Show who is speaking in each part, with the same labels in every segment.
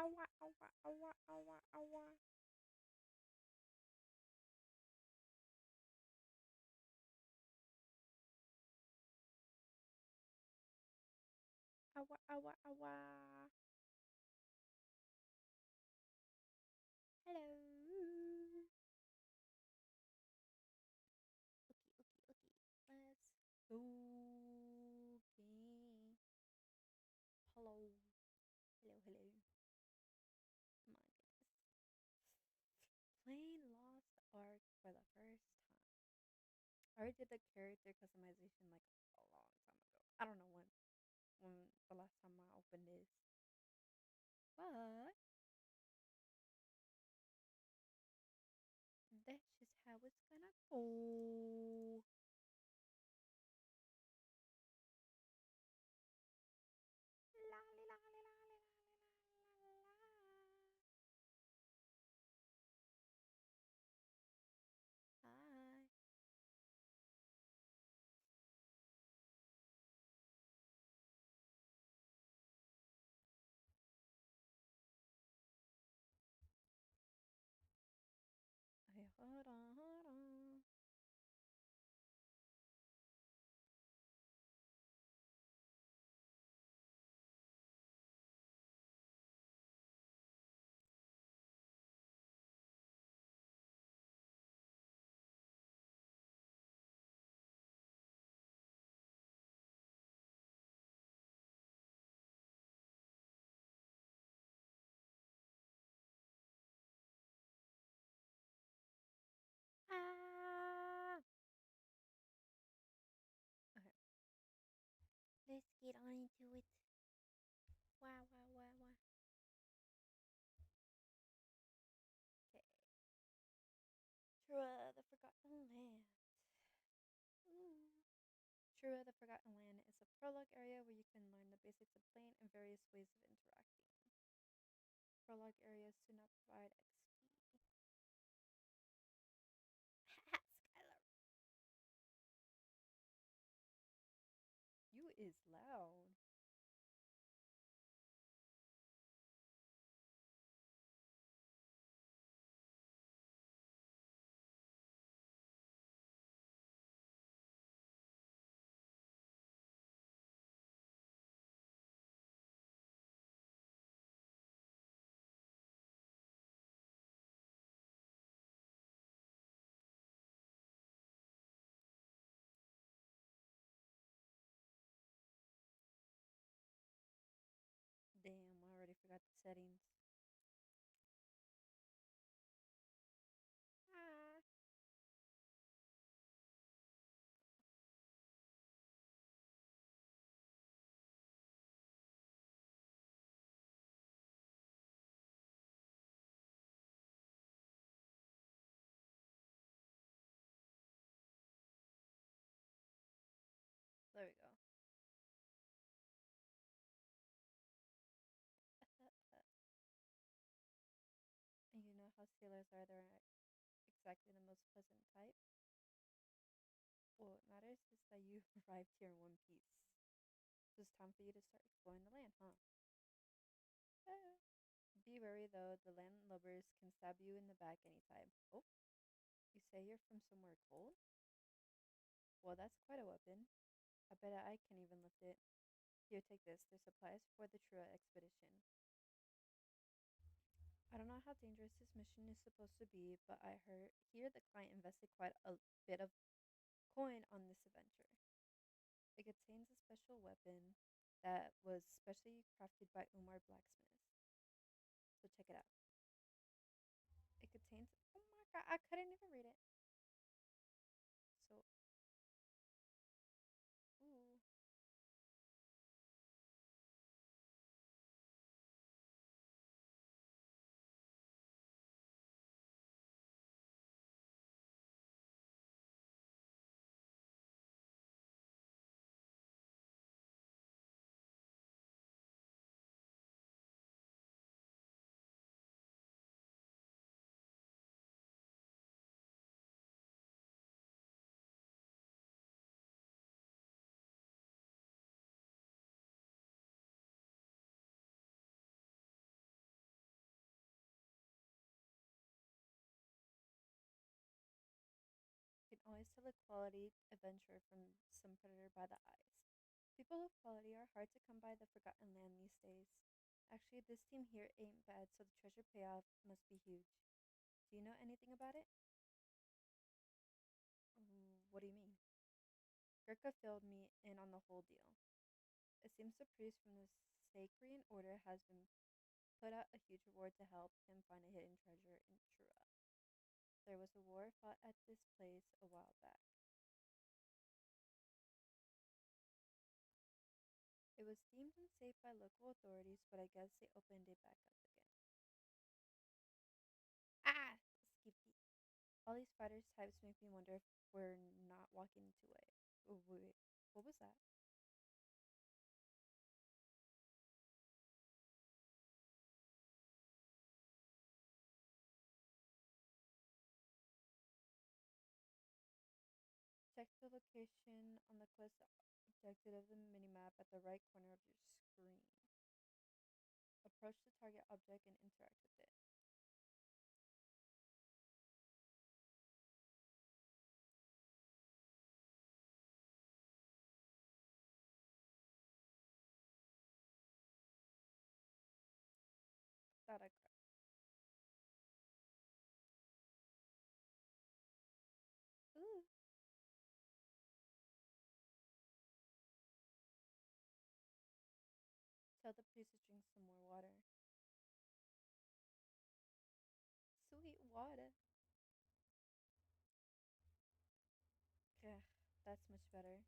Speaker 1: Awa, awa, awa, awa, awa. Awa, awa, awa. Hello. Okay, okay, okay. Let's go. Okay. Hello. Hello, hello. My goodness. Playing Lost Ark for the first time. I already did the character customization like a long time ago. I don't know when the last time I opened this. But that's just how it's gonna go. La li la li la li la li la la la. Hi. Okay, hold on, hold on. Ah. Okay, let's get on into it. Wow, wow, wow, wow. Okay. Trua, the Forgotten Land. Ooh. Trua, the Forgotten Land is a prologue area where you can learn the basics of playing and various ways of interacting. Prologue areas do not provide XP. Skylar, you is loud. Damn, I already forgot the settings. Ah. There we go. And you know how sailors are, they're exactly the most pleasant type. What matters is that you arrived here in one piece. So it's time for you to start exploring the land, huh? Ah. Be wary though, the landlubbers can stab you in the back anytime. Oh, you say you're from somewhere cold? Well, that's quite a weapon. I bet I can even lift it. Here, take this. They're supplies for the Trua expedition. I don't know how dangerous this mission is supposed to be, but I hear the client invested quite a bit of coin on this adventure. It contains a special weapon that was specially crafted by Umar Blacksmith. So check it out. It contains, oh my god, I couldn't even read it. So, ooh, quality adventure from some predator by the eyes. People of quality are hard to come by the Forgotten Land these days. Actually, this team here ain't bad, so the treasure payoff must be huge. Do you know anything about it? What do you mean? Gurkha filled me in on the whole deal. It seems the priest from the Sacrian Order has been put out a huge reward to help him find a hidden treasure in Trua. There was a war fought at this place a while back. It was deemed unsafe by local authorities, but I guess they opened it back up again. Ah! Skipty. All these spider types make me wonder if we're not walking into it. Oh, wait, what was that? Check the location on the quest objective of the minimap at the right corner of your screen. Approach the target object and interact with it. Thought I cried. Ooh. Tell the priest to drink some more water. Sweet water. Ugh, that's much better.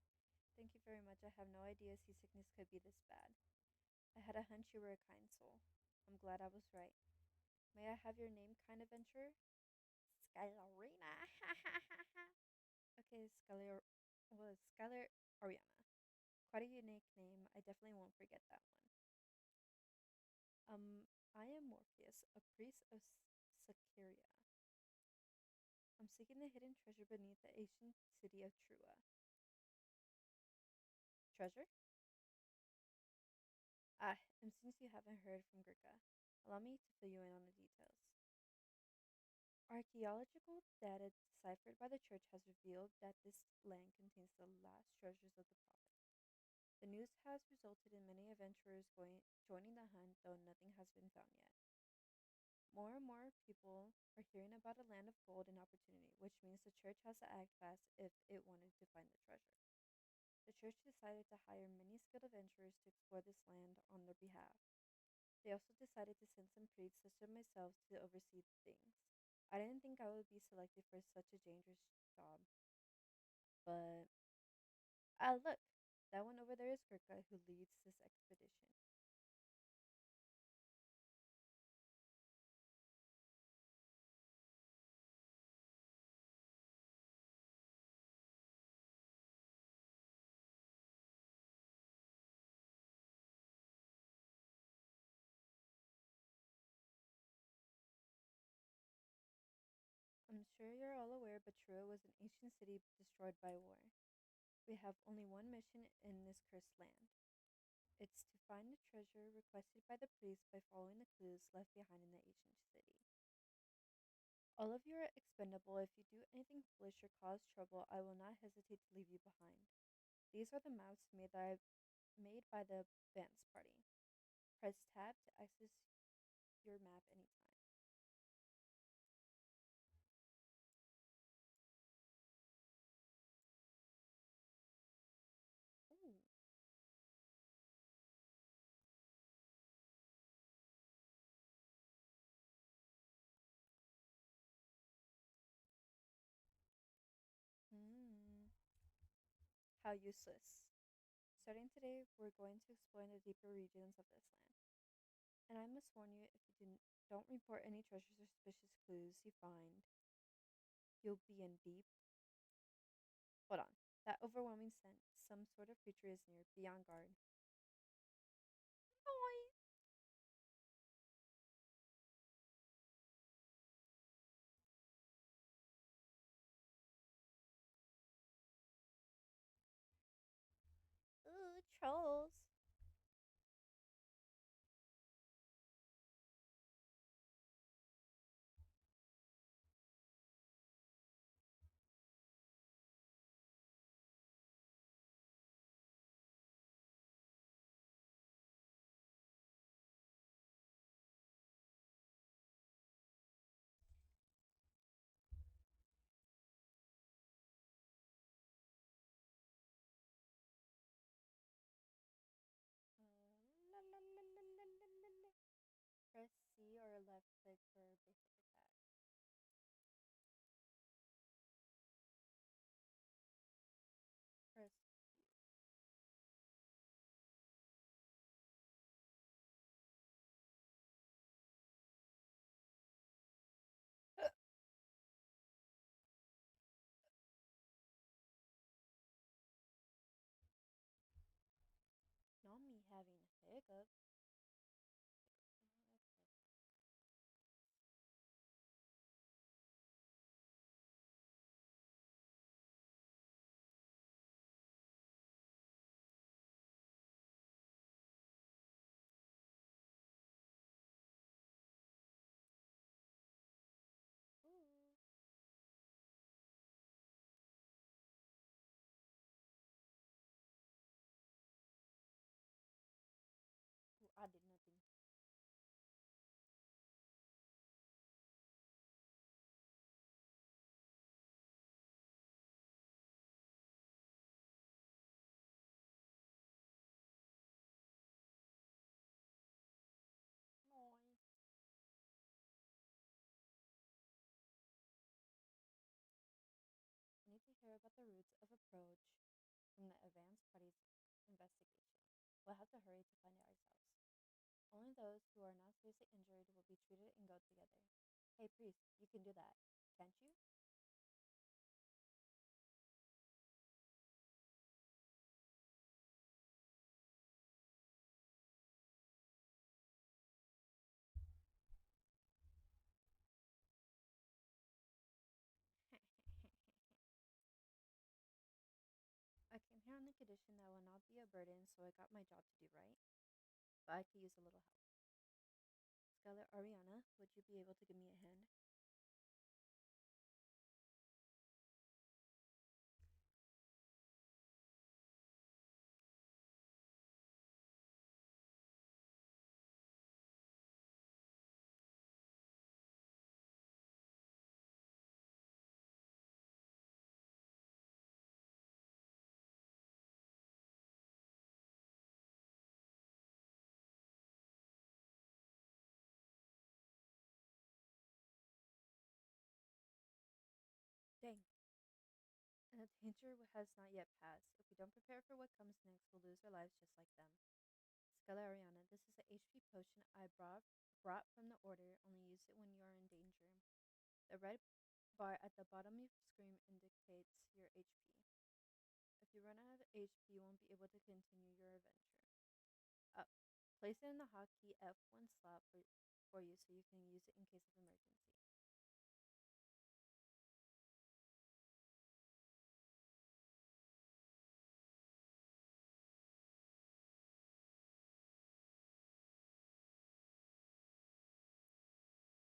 Speaker 1: Thank you very much. I have no idea seasickness could be this bad. I had a hunch you were a kind soul. I'm glad I was right. May I have your name, kind adventurer? Skylarina. Okay, Skylar Ariana. Quite a unique name. I definitely won't forget that one. I am Morpheus, a priest of Sakiria. I'm seeking the hidden treasure beneath the ancient city of Trua. Treasure? Ah, and since you haven't heard from Gurkha, allow me to fill you in on the details. Archaeological data deciphered by the church has revealed that this land contains the last treasures of the prophet. The news has resulted in many adventurers joining the hunt, though nothing has been found yet. More and more people are hearing about a land of gold and opportunity, which means the church has to act fast if it wanted to find the treasure. The church decided to hire many skilled adventurers to explore this land on their behalf. They also decided to send some priests such as myself to oversee things. I didn't think I would be selected for such a dangerous job, but look, that one over there is Gurkha, who leads this expedition. I'm sure you're all aware, but Trua was an ancient city destroyed by war. We have only one mission in this cursed land. It's to find the treasure requested by the priest by following the clues left behind in the ancient city. All of you are expendable. If you do anything foolish or cause trouble, I will not hesitate to leave you behind. These are the maps made by the advance party. Press tab to access your map anytime. Ooh. Hmm. How useless. Starting today, we're going to explore the deeper regions of this land. And I must warn you, if you don't report any treasures or suspicious clues you find, you'll be in deep. Hold on. That overwhelming sense, some sort of creature is near. Be on guard. Noise. Ooh, trolls. up. Ooh. Ooh, I did nothing. No. I need to hear about the roots of approach from the advance party's investigation. We'll have to hurry to find it ourselves. Only those who are not seriously injured will be treated and go together. Hey, priest, you can do that, can't you? I came here on the condition that I will not be a burden, so I got my job to do, right? But I could use a little help. Skylar Ariana, would you be able to give me a hand? Dang. And the danger has not yet passed. If we don't prepare for what comes next, we'll lose our lives just like them. Skylar Ariana, this is a HP potion I brought from the order. Only use it when you are in danger. The red bar at the bottom of your screen indicates your HP. If you run out of HP, you won't be able to continue your adventure. Up. Place it in the hotkey F1 slot for you so you can use it in case of emergency.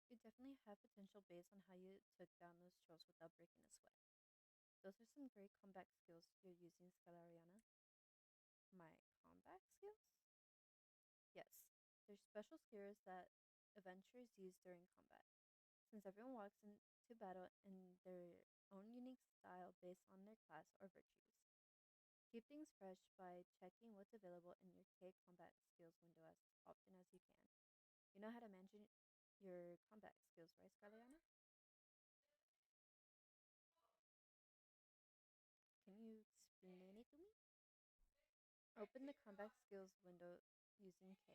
Speaker 1: You definitely have potential based on how you took down those trolls without breaking a sweat. Those are some great combat skills you're using, Scalariana. My combat skills? Yes, they're special skills that adventurers use during combat. Since everyone walks into battle in their own unique style based on their class or virtues. Keep things fresh by checking what's available in your K combat skills window as often as you can. You know how to manage your combat skills, right, Scaliana? Can you explain it to me? Open the combat skills window using K.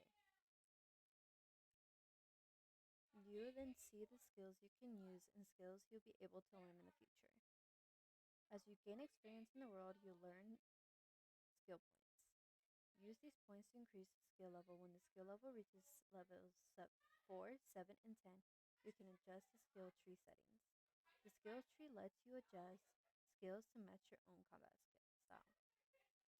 Speaker 1: You then see the skills you can use and skills you'll be able to learn in the future. As you gain experience in the world, you learn skill points. Use these points to increase the skill level. When the skill level reaches levels 4, 7, and 10, you can adjust the skill tree settings. The skill tree lets you adjust skills to match your own combat style.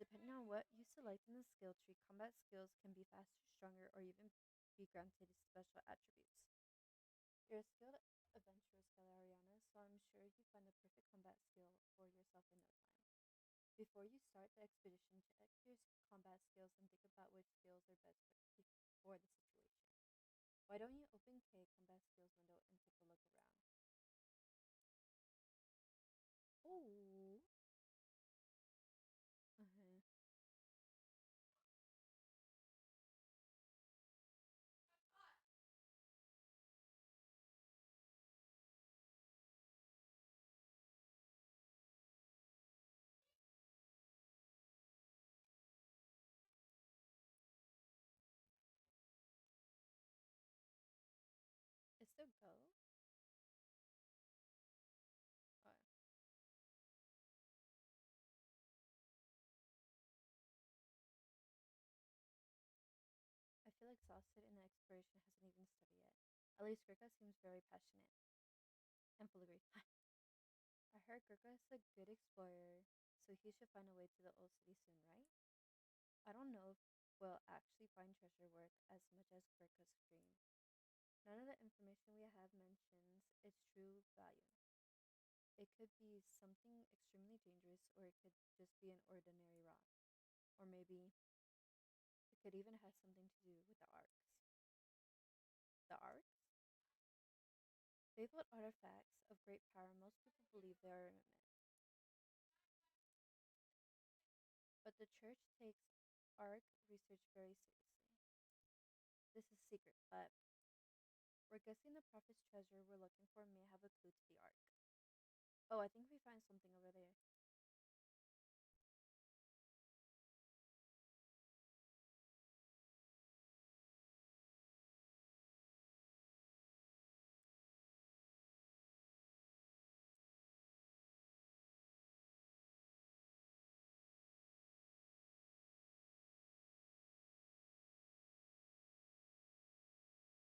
Speaker 1: Depending on what you select in the skill tree, combat skills can be faster, stronger, or even be granted special attributes. You're a skilled adventurer, Scalariana, so I'm sure you find the perfect combat skill for yourself in no time. Before you start the expedition, check your combat skills and think about which skills are best for the situation. Why don't you open K combat skills window and take a look around? Oh, uh-huh. It's still go. exhausted and the exploration hasn't even started yet. At least Gurkha seems very passionate and full of grief. I heard Gurkha is a good explorer, so he should find a way to the old city soon, right? I don't know if we'll actually find treasure worth as much as Gurkha screams. None of the information we have mentions its true value. It could be something extremely dangerous, or it could just be an ordinary rock. Or maybe it could even have something to do with the arcs. The arcs? Fabled artifacts of great power, most people believe they are a myth. But the church takes arc research very seriously. This is secret, but we're guessing the prophet's treasure we're looking for may have a clue to the ark. Oh, I think we find something over there.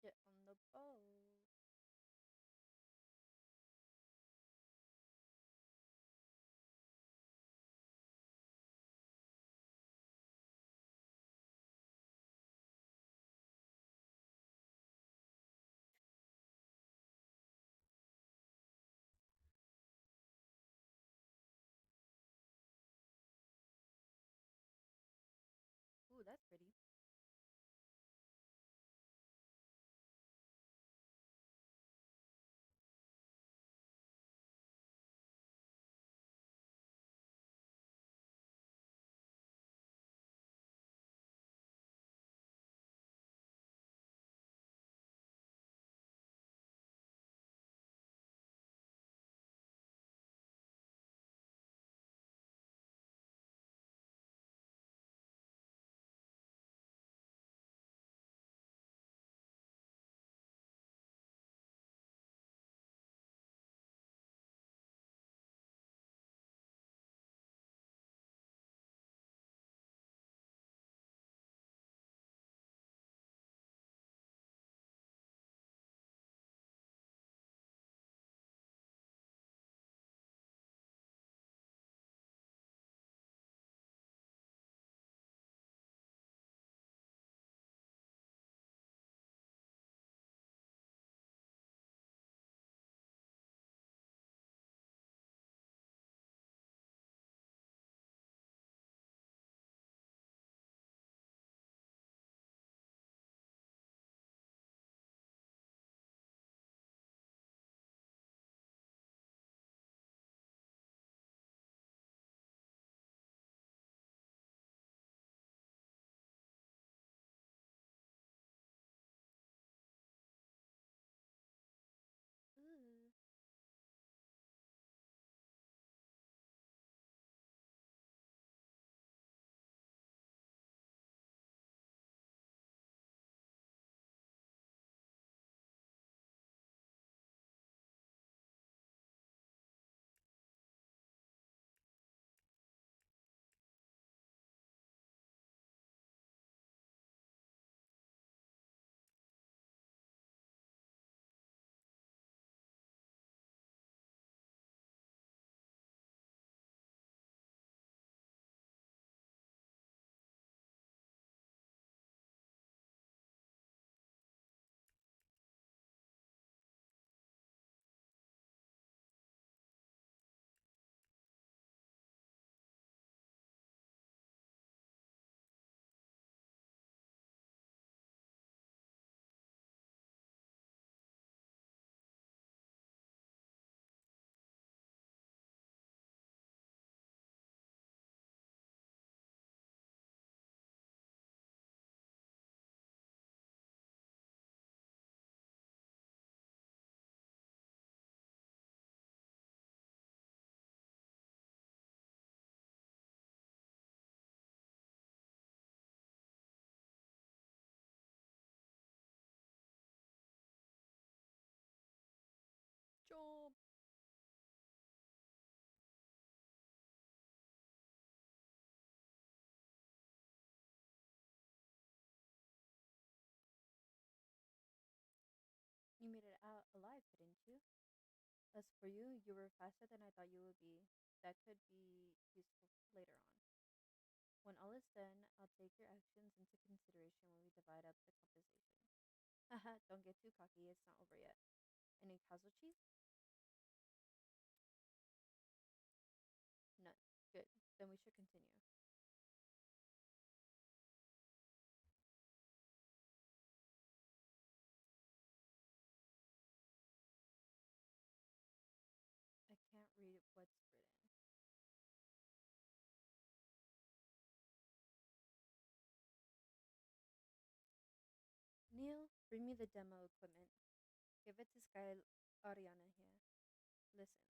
Speaker 1: Get on the boat. As for you, you were faster than I thought you would be. That could be useful later on. When all is done, I'll take your actions into consideration when we divide up the compensation. Haha, don't get too cocky, it's not over yet. Any casualties? None. Good. Then we should continue. I can't read what's written. Neil, bring me the demo equipment. Give it to Sky Ariana here. Listen,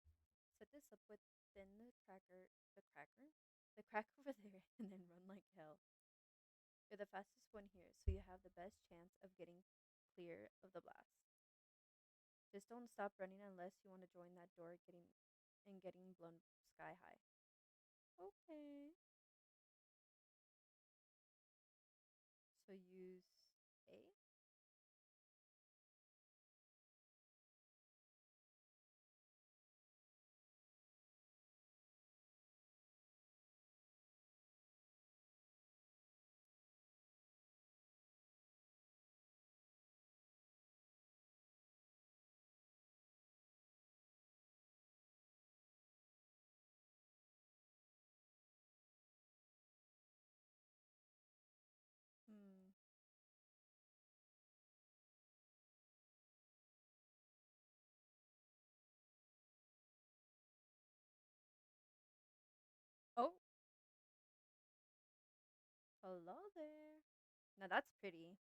Speaker 1: set this up within the crack over there, and then run like hell. You're the fastest one here, so you have the best chance of getting clear of the blast. Just don't stop running unless you want to join that door getting blown sky high. Okay. So use A. Hmm. Oh, hello there. Now that's pretty.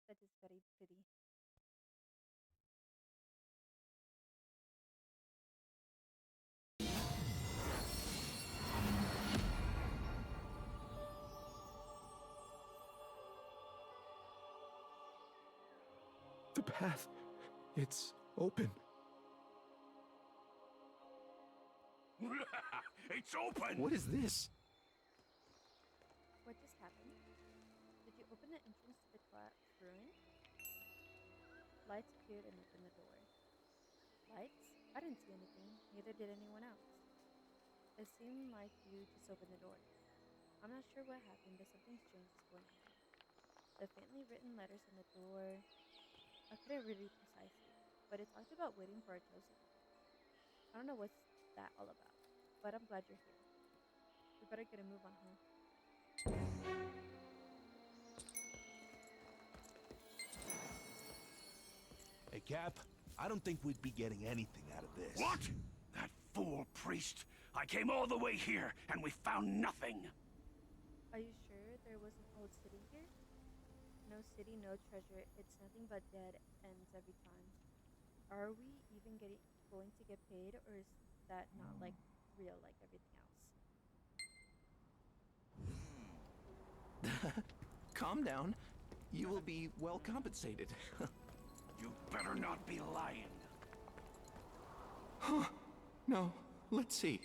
Speaker 1: That is very pretty.
Speaker 2: The path. It's open.
Speaker 3: It's open!
Speaker 2: What is this?
Speaker 1: What just happened? Did you open the entrance to the collapsed ruin? Lights appeared and opened the door. Lights? I didn't see anything. Neither did anyone else. It seemed like you just opened the door. I'm not sure what happened, but something strange is going on. The faintly written letters on the door. I couldn't read it precisely, but it talked about waiting for our chosen one. I don't know what's that all about, but I'm glad you're here. We better get a move on, huh?
Speaker 4: Hey, Cap, I don't think we'd be getting anything out of this.
Speaker 3: What? That fool priest! I came all the way here, and we found nothing!
Speaker 1: Are you sure there was an old city here? No city, no treasure. It's nothing but dead ends every time. Are we even getting going to get paid, or is that not like real like everything else?
Speaker 2: Calm down. You will be well compensated.
Speaker 3: You better not be lying.
Speaker 2: No, let's see.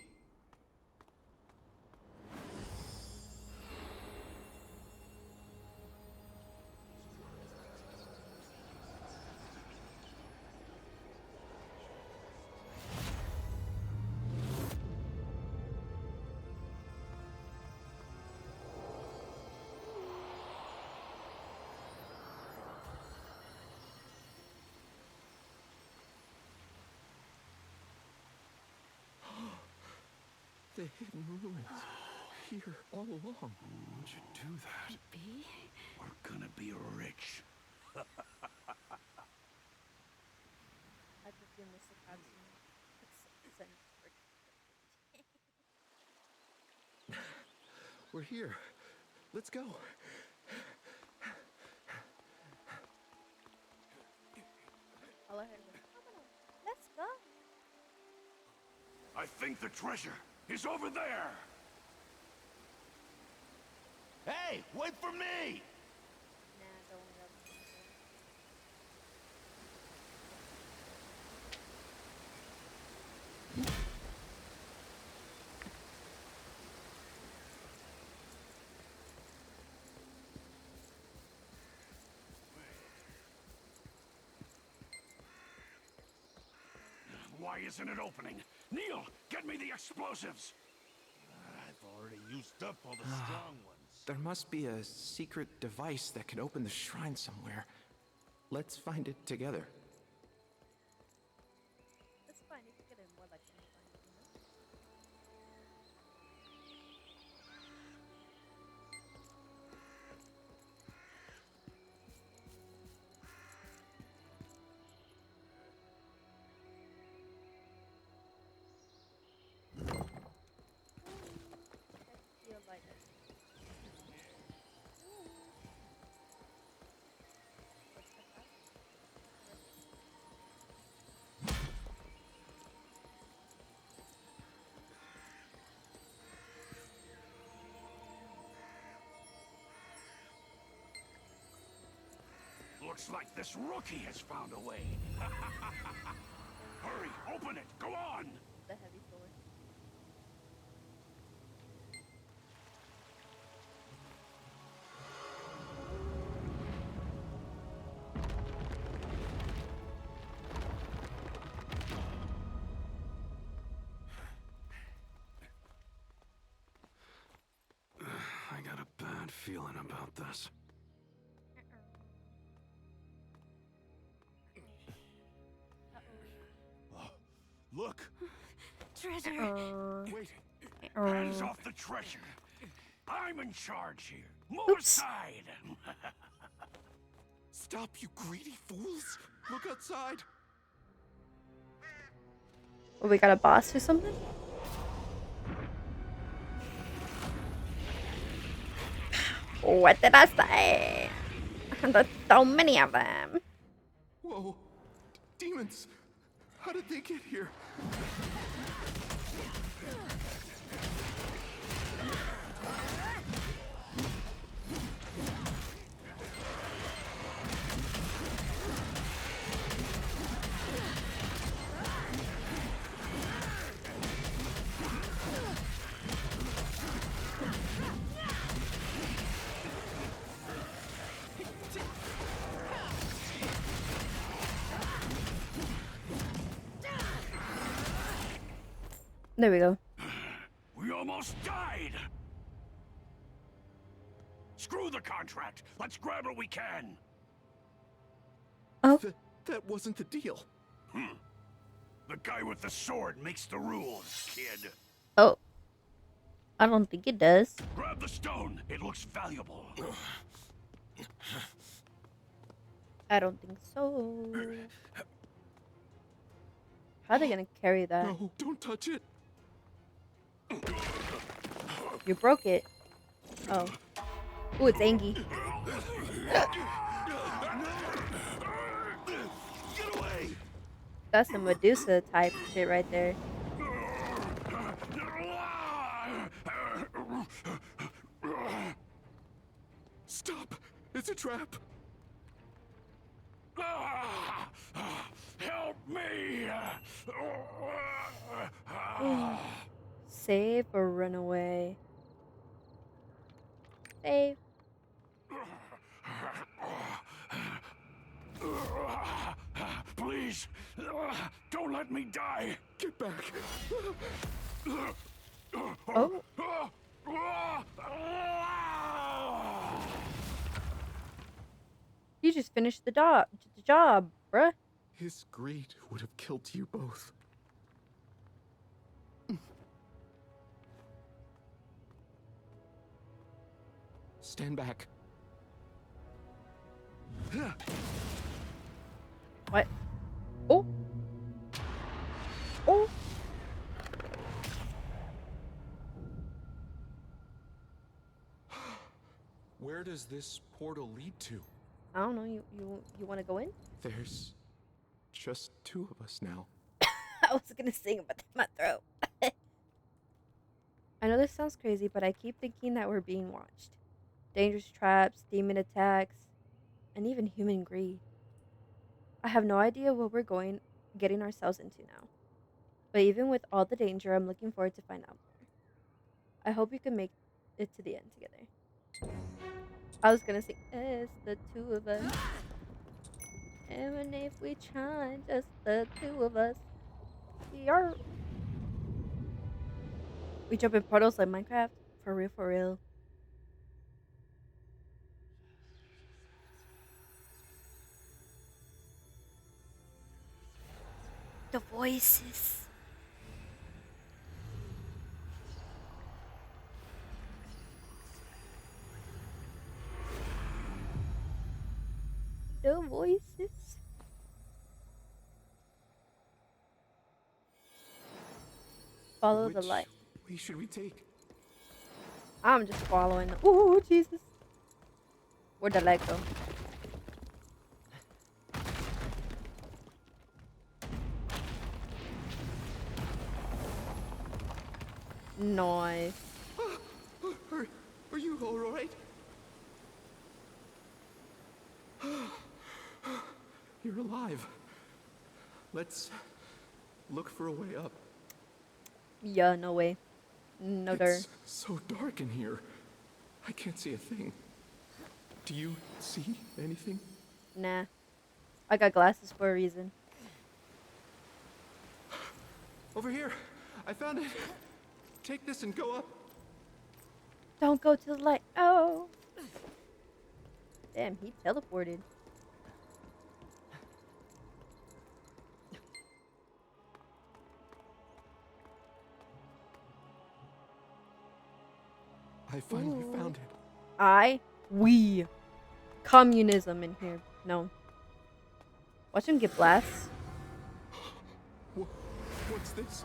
Speaker 2: The hidden ruins. Here all along.
Speaker 3: Why'd you do that?
Speaker 5: B?
Speaker 3: We're gonna be rich.
Speaker 1: I perfume Mr. Krabs scent for
Speaker 2: We're here. Let's go.
Speaker 1: all I heard was, let's go.
Speaker 3: I think the treasure is over there!
Speaker 4: Hey, wait for me!
Speaker 1: Nah, don't worry about it.
Speaker 3: Why isn't it opening? Neil, get me the explosives!
Speaker 4: I've already used up all the strong ones.
Speaker 2: There must be a secret device that can open the shrine somewhere. Let's find it together.
Speaker 1: Let's find it together. More like we find it, you know? I feel like it. What's the fact?
Speaker 3: Looks like this rookie has found a way. Hurry, open it! Go on!
Speaker 1: The heavy sword.
Speaker 3: I got a bad feeling about this.
Speaker 4: Look!
Speaker 1: Treasure.
Speaker 3: Wait! Hands off the treasure! I'm in charge here! Move
Speaker 1: Oops.
Speaker 3: aside!
Speaker 2: Stop, you greedy fools! Look outside!
Speaker 1: Well, we got a boss or something? What did I say? There's so many of them.
Speaker 2: Whoa! Demons! How did they get here?
Speaker 1: There we go.
Speaker 3: We almost died! Screw the contract! Let's grab what we can!
Speaker 1: Oh,
Speaker 2: That wasn't the deal.
Speaker 3: The guy with the sword makes the rules, kid.
Speaker 1: oh. I don't think it does.
Speaker 3: Grab the stone. It looks valuable.
Speaker 1: I don't think so. How are they gonna carry that?
Speaker 2: No, don't touch it.
Speaker 1: You broke it. Oh. Ooh, it's Angie.
Speaker 3: Get away!
Speaker 1: That's some Medusa type shit right there.
Speaker 2: Stop! It's a trap.
Speaker 3: Help me!
Speaker 1: Save or run away? Save.
Speaker 3: Please, don't let me die.
Speaker 2: Get back.
Speaker 1: Oh. You just finished the job, bruh.
Speaker 2: His greed would have killed you both. Stand back.
Speaker 1: What? Oh. Oh.
Speaker 2: Where does this portal lead to?
Speaker 1: I don't know. You want to go in?
Speaker 2: There's just two of us now.
Speaker 1: I was gonna sing, but in my throat. I know this sounds crazy, but I keep thinking that we're being watched. Dangerous traps, demon attacks, and even human greed. I have no idea what we're getting ourselves into now. But even with all the danger, I'm looking forward to find out more. I hope we can make it to the end together. I was gonna sing, it's the two of us. Even if we try, just the two of us. Yarp. We jump in portals like Minecraft? For real, for real. The voices. The voices. Follow the
Speaker 2: Which
Speaker 1: light.
Speaker 2: way should we take?
Speaker 1: I'm just following. Ooh, Jesus. Where'd the light go? Nice.
Speaker 2: Are you all right? You're alive. Let's look for a way up.
Speaker 1: Yeah, no way. No dirt.
Speaker 2: It's so dark in here. I can't see a thing. Do you see anything?
Speaker 1: Nah. I got glasses for a reason.
Speaker 2: Over here. I found it. Take this and go up.
Speaker 1: Don't go to the light. Oh. Damn, he teleported.
Speaker 2: I finally found it.
Speaker 1: We. Communism in here. No. Watch him get blasted.
Speaker 2: What's this?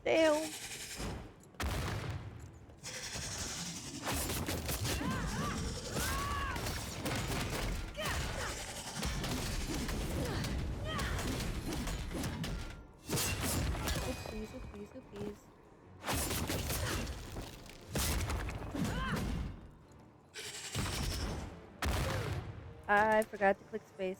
Speaker 1: Damn. Oopsies, oopsies, oopsies. I forgot to click space.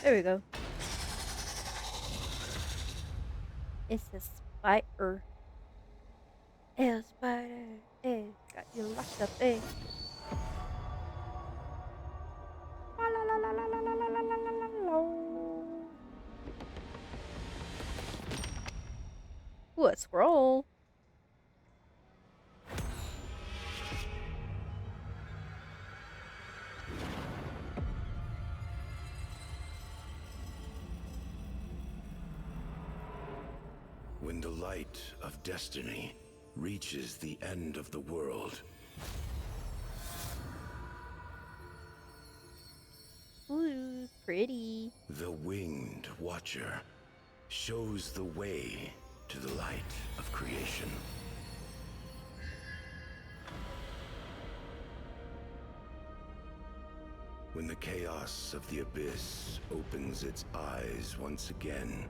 Speaker 1: There we go. It's a spider. A spider. Got you locked up, La la la la la la la la la la la la. Ooh, a scroll.
Speaker 3: When the light of destiny reaches the end of the world,
Speaker 1: Ooh, pretty.
Speaker 3: the Winged Watcher shows the way to the light of creation. When the chaos of the abyss opens its eyes once again,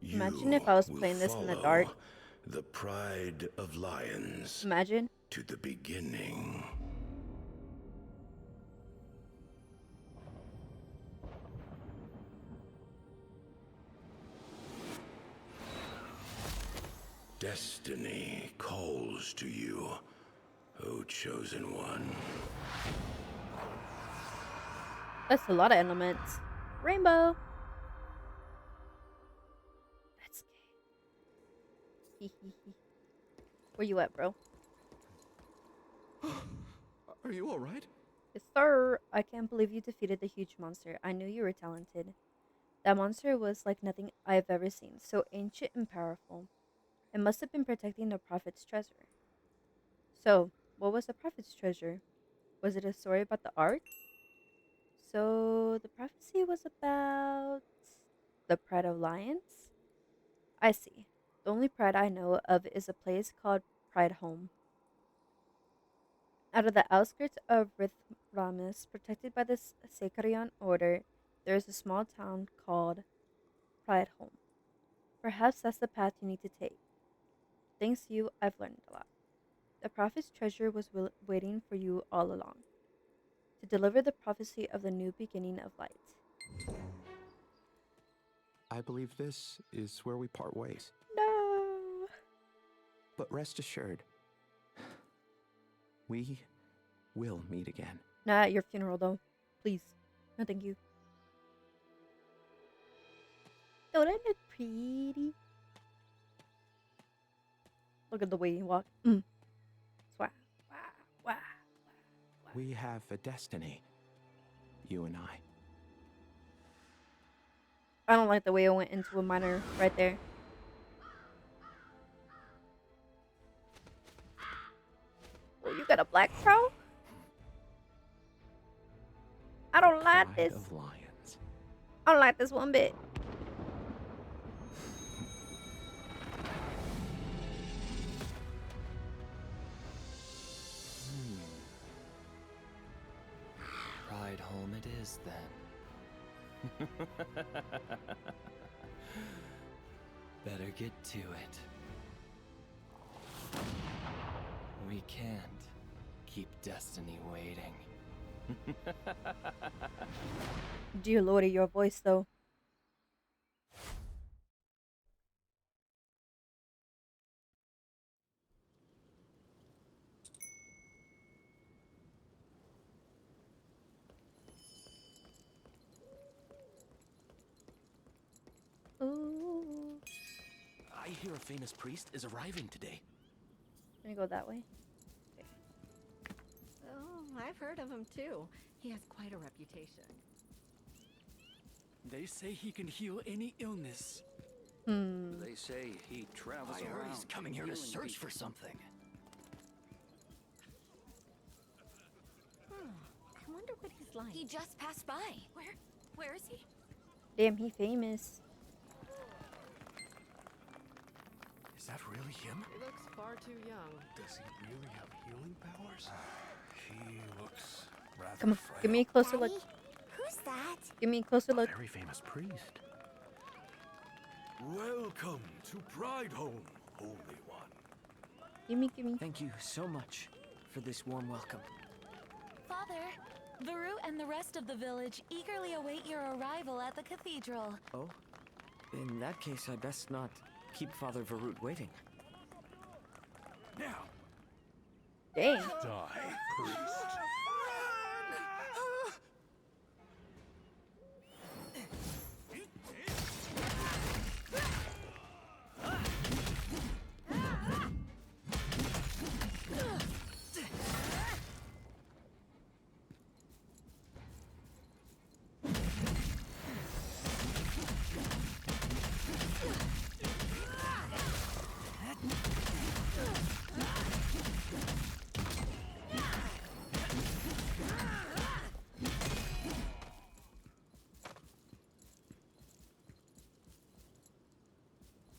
Speaker 1: Imagine if I was
Speaker 3: will
Speaker 1: playing this in the
Speaker 3: follow
Speaker 1: dark.
Speaker 3: the pride of lions
Speaker 1: Imagine.
Speaker 3: to the beginning. Destiny calls to you, O Chosen One.
Speaker 1: That's a lot of elements. Rainbow. That's gay. Where you at, bro?
Speaker 2: Are you all right?
Speaker 1: Yes, sir. I can't believe you defeated the huge monster. I knew you were talented. That monster was like nothing I've ever seen. So ancient and powerful. It must have been protecting the prophet's treasure. So, what was the prophet's treasure? Was it a story about the art? So, the prophecy was about The Pride of Lions? I see. The only pride I know of is a place called Pride Home. Out of the outskirts of Rithramus, protected by the Sekarian Order, there is a small town called Pride Home. Perhaps that's the path you need to take. Thanks to you, I've learned a lot. The prophet's treasure was waiting for you all along, to deliver the prophecy of the new beginning of light.
Speaker 2: I believe this is where we part ways.
Speaker 1: No!
Speaker 2: But rest assured, we will meet again.
Speaker 1: Not at your funeral, though. Please. No, thank you. Don't I look pretty? Look at the way you walk. Swah. Wah, wah, wah, wah.
Speaker 2: We have a destiny, you and I.
Speaker 1: I don't like the way I went into a minor right there. Oh, you got a black crow? I don't like
Speaker 2: Pride
Speaker 1: this.
Speaker 2: of Lions.
Speaker 1: I don't like this one bit.
Speaker 5: Pride home it is then. Better get to it. We can't keep destiny waiting.
Speaker 1: Dear Lordy, your voice though. Ooh.
Speaker 4: I hear a famous priest is arriving today.
Speaker 1: Gonna go that way.
Speaker 6: Oh, I've heard of him too. He has quite a reputation.
Speaker 7: They say he can heal any illness.
Speaker 8: They say he travels
Speaker 5: I heard
Speaker 8: around.
Speaker 5: he's coming here to
Speaker 8: healing
Speaker 5: search
Speaker 8: people.
Speaker 5: for something.
Speaker 6: I wonder what he's like.
Speaker 9: He just passed by. Where is he?
Speaker 1: Damn, he famous.
Speaker 4: Is that really him?
Speaker 6: He looks far too young.
Speaker 4: Does he really have healing powers?
Speaker 3: He looks rather
Speaker 1: Come on, give me a closer look.
Speaker 9: Who's that?
Speaker 1: Give me a closer look.
Speaker 4: Very famous priest.
Speaker 3: Welcome to Pride Home, Holy One.
Speaker 1: Gimme.
Speaker 5: Thank you so much for this warm welcome.
Speaker 9: Father, Varu and the rest of the village eagerly await your arrival at the cathedral.
Speaker 5: Oh? In that case, I best not keep Father Varut waiting.
Speaker 3: Now,
Speaker 1: Dang.
Speaker 3: die, priest.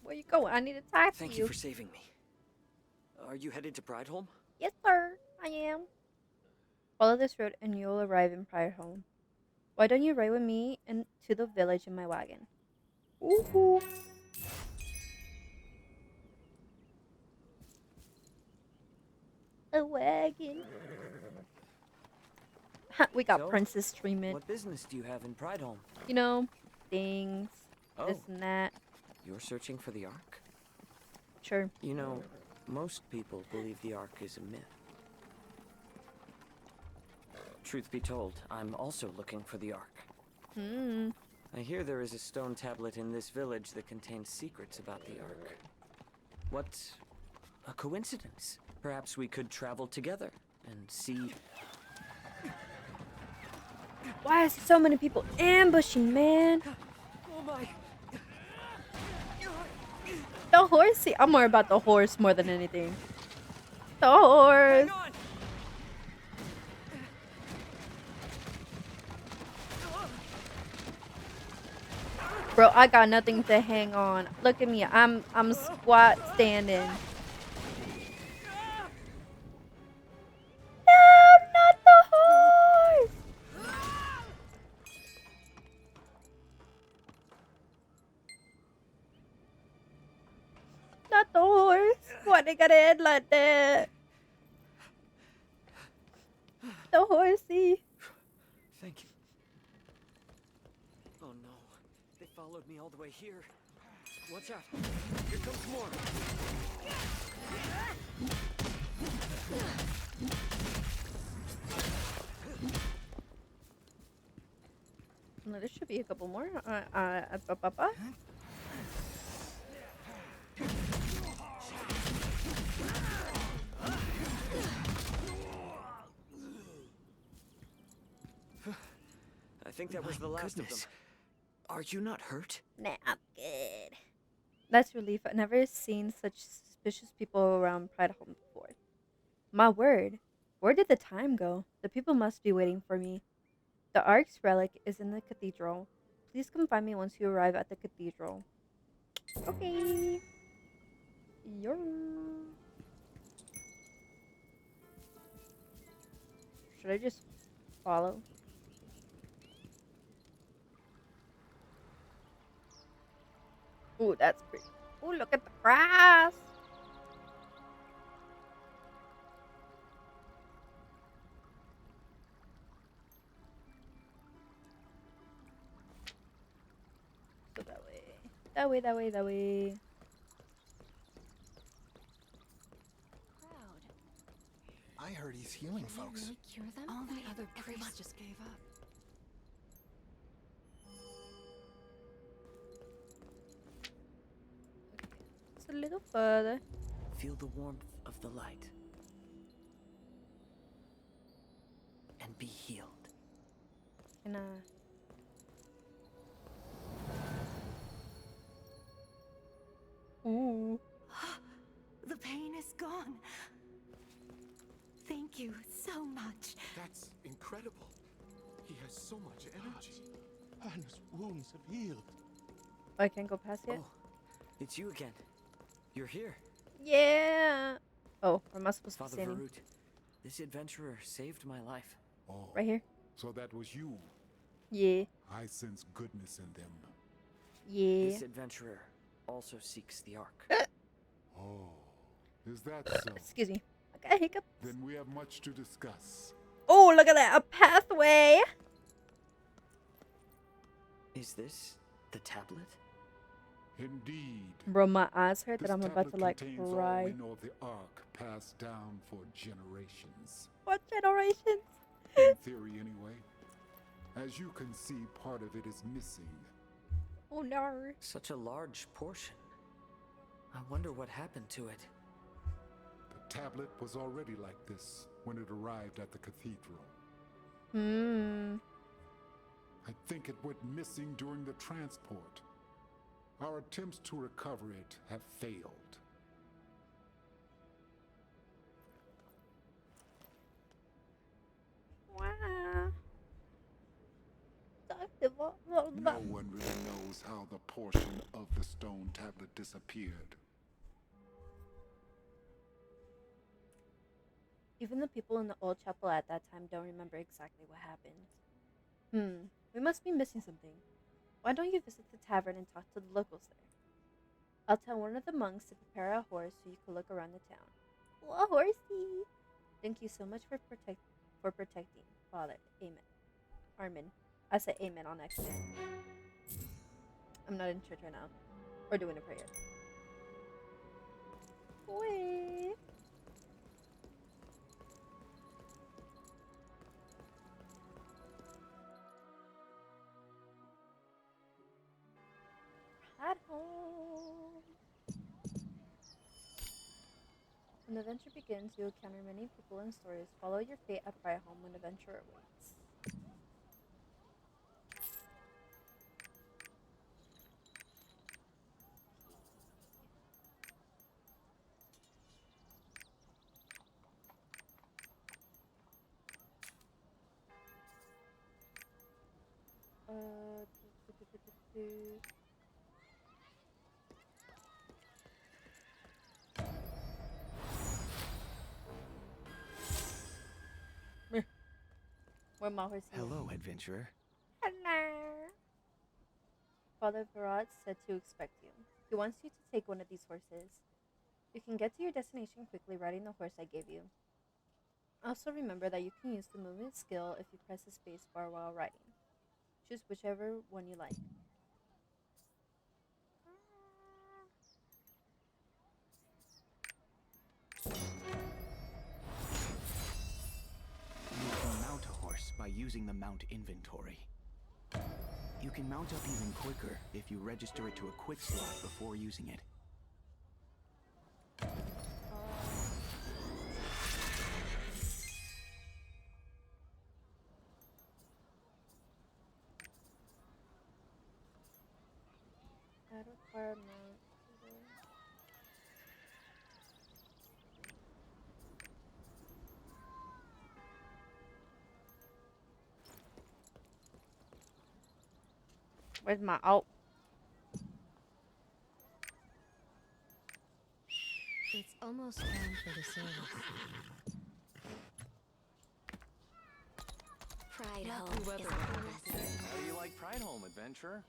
Speaker 1: Where you going? I need to talk to
Speaker 5: Thank you for saving me. Are you headed to Pride Home?
Speaker 1: Yes, sir. I am. Follow this road and you'll arrive in Pride Home. Why don't you ride with me and to the village in my wagon? Ooh. A wagon. We got
Speaker 5: So,
Speaker 1: princess treatment.
Speaker 5: What business do you have in Pride Home?
Speaker 1: You know, things, this
Speaker 5: Oh.
Speaker 1: and that.
Speaker 5: You're searching for the Ark?
Speaker 1: Sure.
Speaker 5: You know, most people believe the Ark is a myth. Truth be told, I'm also looking for the Ark. I hear there is a stone tablet in this village that contains secrets about the Ark. What a coincidence. Perhaps we could travel together and see.
Speaker 1: Why is so many people ambushing, man?
Speaker 5: Oh my!
Speaker 1: The horse. See, I'm more about the horse more than anything. The horse.
Speaker 5: Hang on!
Speaker 1: Bro, I got nothing to hang on. Look at me. I'm squat standing. No, not the horse. Not the horse. Why they gotta end like that? The horsey.
Speaker 5: Thank you. Oh no. They followed me all the way here. Watch out. Here comes more.
Speaker 1: No, there should be a couple more.
Speaker 5: I think that was the last of them. Are you not hurt?
Speaker 1: Nah, I'm good. That's relief. I've never seen such suspicious people around Pride Home before. My word. Where did the time go? The people must be waiting for me. The Ark's relic is in the cathedral. Please come find me once you arrive at the cathedral. Okay. Yor. Should I just follow? Ooh, that's pretty. Ooh, look at the grass. So that way. That way, that way, that way.
Speaker 2: I heard he's healing folks.
Speaker 6: Really cure them? All the other priests just gave up.
Speaker 1: Just a little further.
Speaker 5: Feel the warmth of the light. And be healed.
Speaker 1: Can I? Ooh.
Speaker 6: The pain is gone. Thank you so much.
Speaker 2: That's incredible. He has so much energy.
Speaker 4: Anna's wounds have healed.
Speaker 1: Oh, I can't go past yet?
Speaker 5: Oh, it's you again. You're here.
Speaker 1: Yeah. Oh, where am I supposed to be
Speaker 5: Father
Speaker 1: standing?
Speaker 5: Varut, this adventurer saved my life.
Speaker 10: Oh,
Speaker 1: Right here.
Speaker 10: so that was you.
Speaker 1: Yeah.
Speaker 10: I sense goodness in them.
Speaker 1: Yeah.
Speaker 5: This adventurer also seeks the Ark.
Speaker 10: Oh, is that so?
Speaker 1: Excuse me. I got a hiccup.
Speaker 10: Then we have much to discuss.
Speaker 1: Oh, look at that. A pathway.
Speaker 5: Is this the tablet?
Speaker 10: Indeed.
Speaker 1: Bro, my eyes hurt that
Speaker 10: This
Speaker 1: I'm about to
Speaker 10: tablet
Speaker 1: like
Speaker 10: contains all
Speaker 1: cry.
Speaker 10: we know of the Ark passed down for generations.
Speaker 1: What generations?
Speaker 10: In theory, anyway. As you can see, part of it is missing.
Speaker 1: Oh no.
Speaker 5: Such a large portion. I wonder what happened to it.
Speaker 10: The tablet was already like this when it arrived at the cathedral. I think it went missing during the transport. Our attempts to recover it have failed.
Speaker 1: Wow.
Speaker 10: No one really knows how the portion of the stone tablet disappeared.
Speaker 1: Even the people in the old chapel at that time don't remember exactly what happened. We must be missing something. Why don't you visit the tavern and talk to the locals there? I'll tell one of the monks to prepare a horse so you can look around the town. Oh, a horsey! Thank you so much for protecting, Father. Amen. Armin. I said amen on accident. I'm not in church right now. Or doing a prayer. Wait. At home. When the adventure begins, you'll encounter many people and stories. Follow your fate at Pride Home when adventure awaits. Where my horse is.
Speaker 2: Hello, adventurer.
Speaker 1: Hello. Father Virat said to expect you. He wants you to take one of these horses. You can get to your destination quickly riding the horse I gave you. Also remember that you can use the movement skill if you press the space bar while riding. Choose whichever one you like.
Speaker 2: You can mount a horse by using the mount inventory. You can mount up even quicker if you register it to a quick slot before using it.
Speaker 1: I require mount. Where's my
Speaker 6: It's almost time for the service.
Speaker 9: Pride
Speaker 6: Lovely
Speaker 9: Home
Speaker 6: weather
Speaker 9: is
Speaker 6: around
Speaker 9: blessed.
Speaker 6: today.
Speaker 8: How do you like Pride Home, adventurer?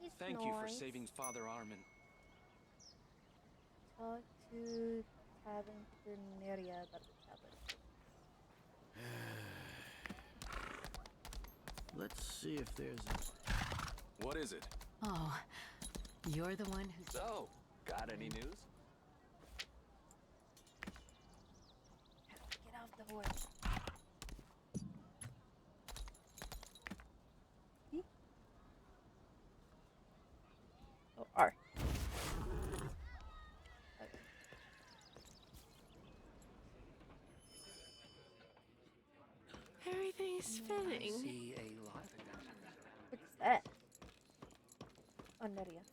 Speaker 1: It's
Speaker 8: Thank you for
Speaker 1: nice.
Speaker 8: saving Father Armin.
Speaker 1: Talk to Taverneria about the tablet.
Speaker 3: Let's see if there's a...
Speaker 8: What is it?
Speaker 6: Oh, you're the one who's...
Speaker 8: So, got any news?
Speaker 1: Get off the horse. See? Oh, R. Okay.
Speaker 6: Everything's spinning.
Speaker 8: See a lot.
Speaker 1: What's that? Oh, Neria.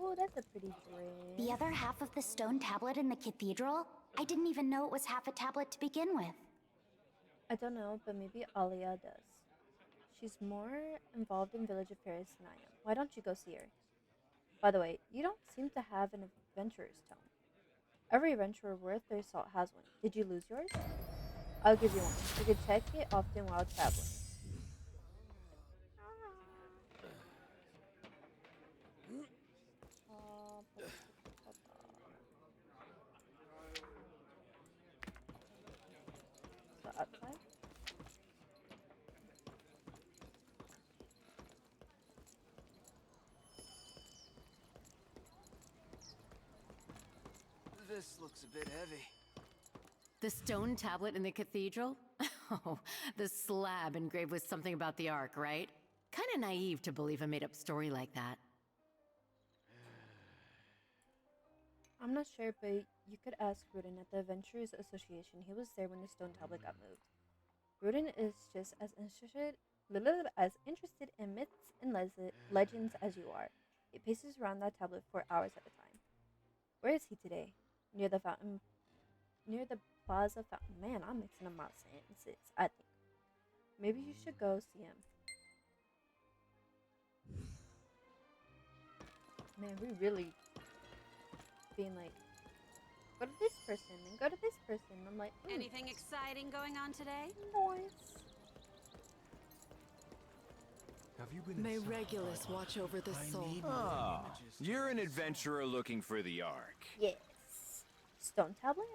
Speaker 1: Oh, that's a pretty drink.
Speaker 9: The other half of the stone tablet in the cathedral? I didn't even know it was half a tablet to begin with.
Speaker 1: I don't know, but maybe Alia does. She's more involved in village affairs than I am. Why don't you go see her? By the way, you don't seem to have an adventurer's tome. Every adventurer worth their salt has one. Did you lose yours? I'll give you one. You can check it often while traveling. So outside?
Speaker 8: This looks a bit heavy.
Speaker 6: The stone tablet in the cathedral? Oh, the slab engraved with something about the Ark, right? Kinda naive to believe a made-up story like that.
Speaker 1: I'm not sure, but you could ask Rudin at the Adventurers Association. He was there when the stone tablet got moved. Rudin is just as interested in myths and legends as you are. He paces around that tablet for hours at a time. Where is he today? Near the fountain. Near the plaza fountain. Man, I'm mixing up my sentences. I think. Maybe you should go see him. Man, we really being like, go to this person and go to this person. I'm like,
Speaker 6: Anything exciting going on today?
Speaker 1: Nice.
Speaker 4: Have you been
Speaker 6: May
Speaker 4: inside?
Speaker 6: Regulus watch over the soul.
Speaker 11: Ah, you're an adventurer looking for the Ark.
Speaker 1: Yes. Stone tablet?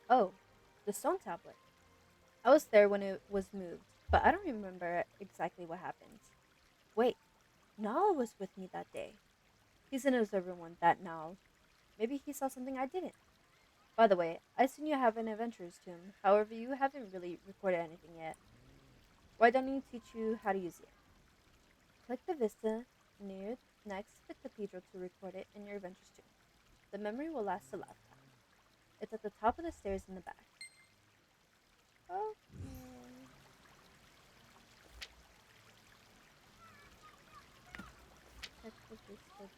Speaker 1: Oh, the stone tablet. I was there when it was moved, but I don't remember exactly what happened. Wait, Nala was with me that day. He's an observer one, that Nala. Maybe he saw something I didn't. By the way, I assume you have an adventurer's tomb. However, you haven't really recorded anything yet. Why don't you teach you how to use it? Click the vista near next to the cathedral to record it in your adventurer's tomb. The memory will last a lifetime. It's at the top of the stairs in the back. Okay. Check the vista first.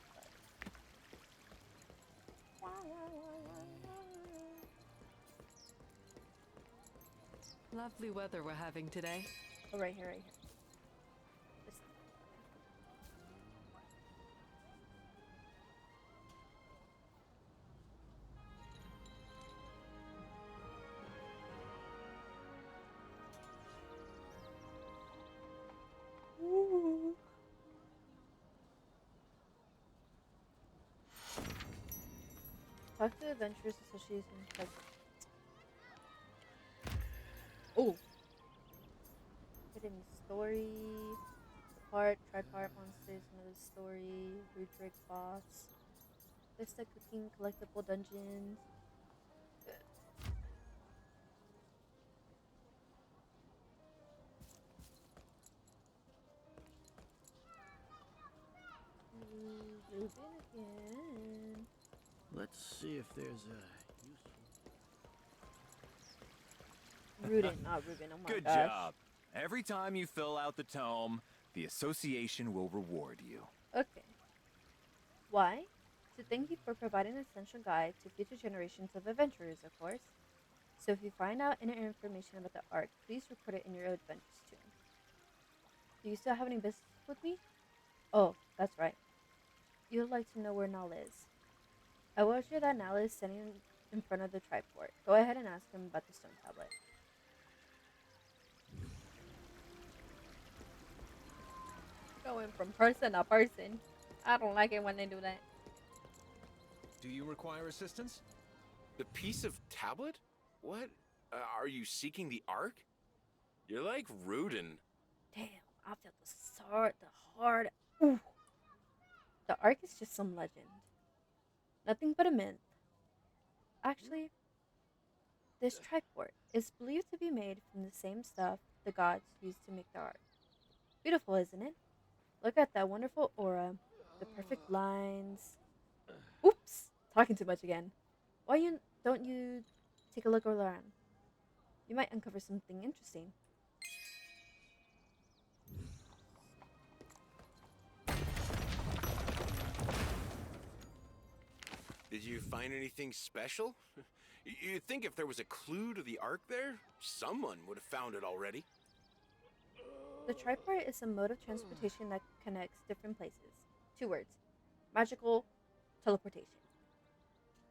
Speaker 6: Lovely weather we're having today.
Speaker 1: Oh, right here, right here. This- Talk to Adventurers Association. Oh. Hidden story. Part, tripart monsters, another story, Rudrick boss. Vista cooking, collectible dungeons. Reuben again.
Speaker 2: Let's see if there's a useful...
Speaker 1: Rudin, not Reuben. Oh my
Speaker 11: Good
Speaker 1: gosh.
Speaker 11: job. Every time you fill out the tome, the association will reward you.
Speaker 1: Okay. Why? To thank you for providing an essential guide to future generations of adventurers, of course. So if you find out any information about the Ark, please record it in your adventures too. Do you still have any business with me? Oh, that's right. You would like to know where Nal is. I will assure that Nal is standing in front of the triport. Go ahead and ask him about the stone tablet. Going from person to person. I don't like it when they do that.
Speaker 4: Do you require assistance?
Speaker 3: The piece of tablet? What? Are you seeking the Ark? You're like Rudin.
Speaker 1: Damn, I feel the heart. Ooh. The Ark is just some legend. Nothing but a myth. Actually, this triport is believed to be made from the same stuff the gods used to make the Ark. Beautiful, isn't it? Look at that wonderful aura, the perfect lines. Oops, talking too much again. Why don't you take a look around? You might uncover something interesting.
Speaker 3: Did you find anything special? You'd think if there was a clue to the Ark there, someone would have found it already.
Speaker 1: The triport is a mode of transportation that connects different places. 2 words. Magical teleportation.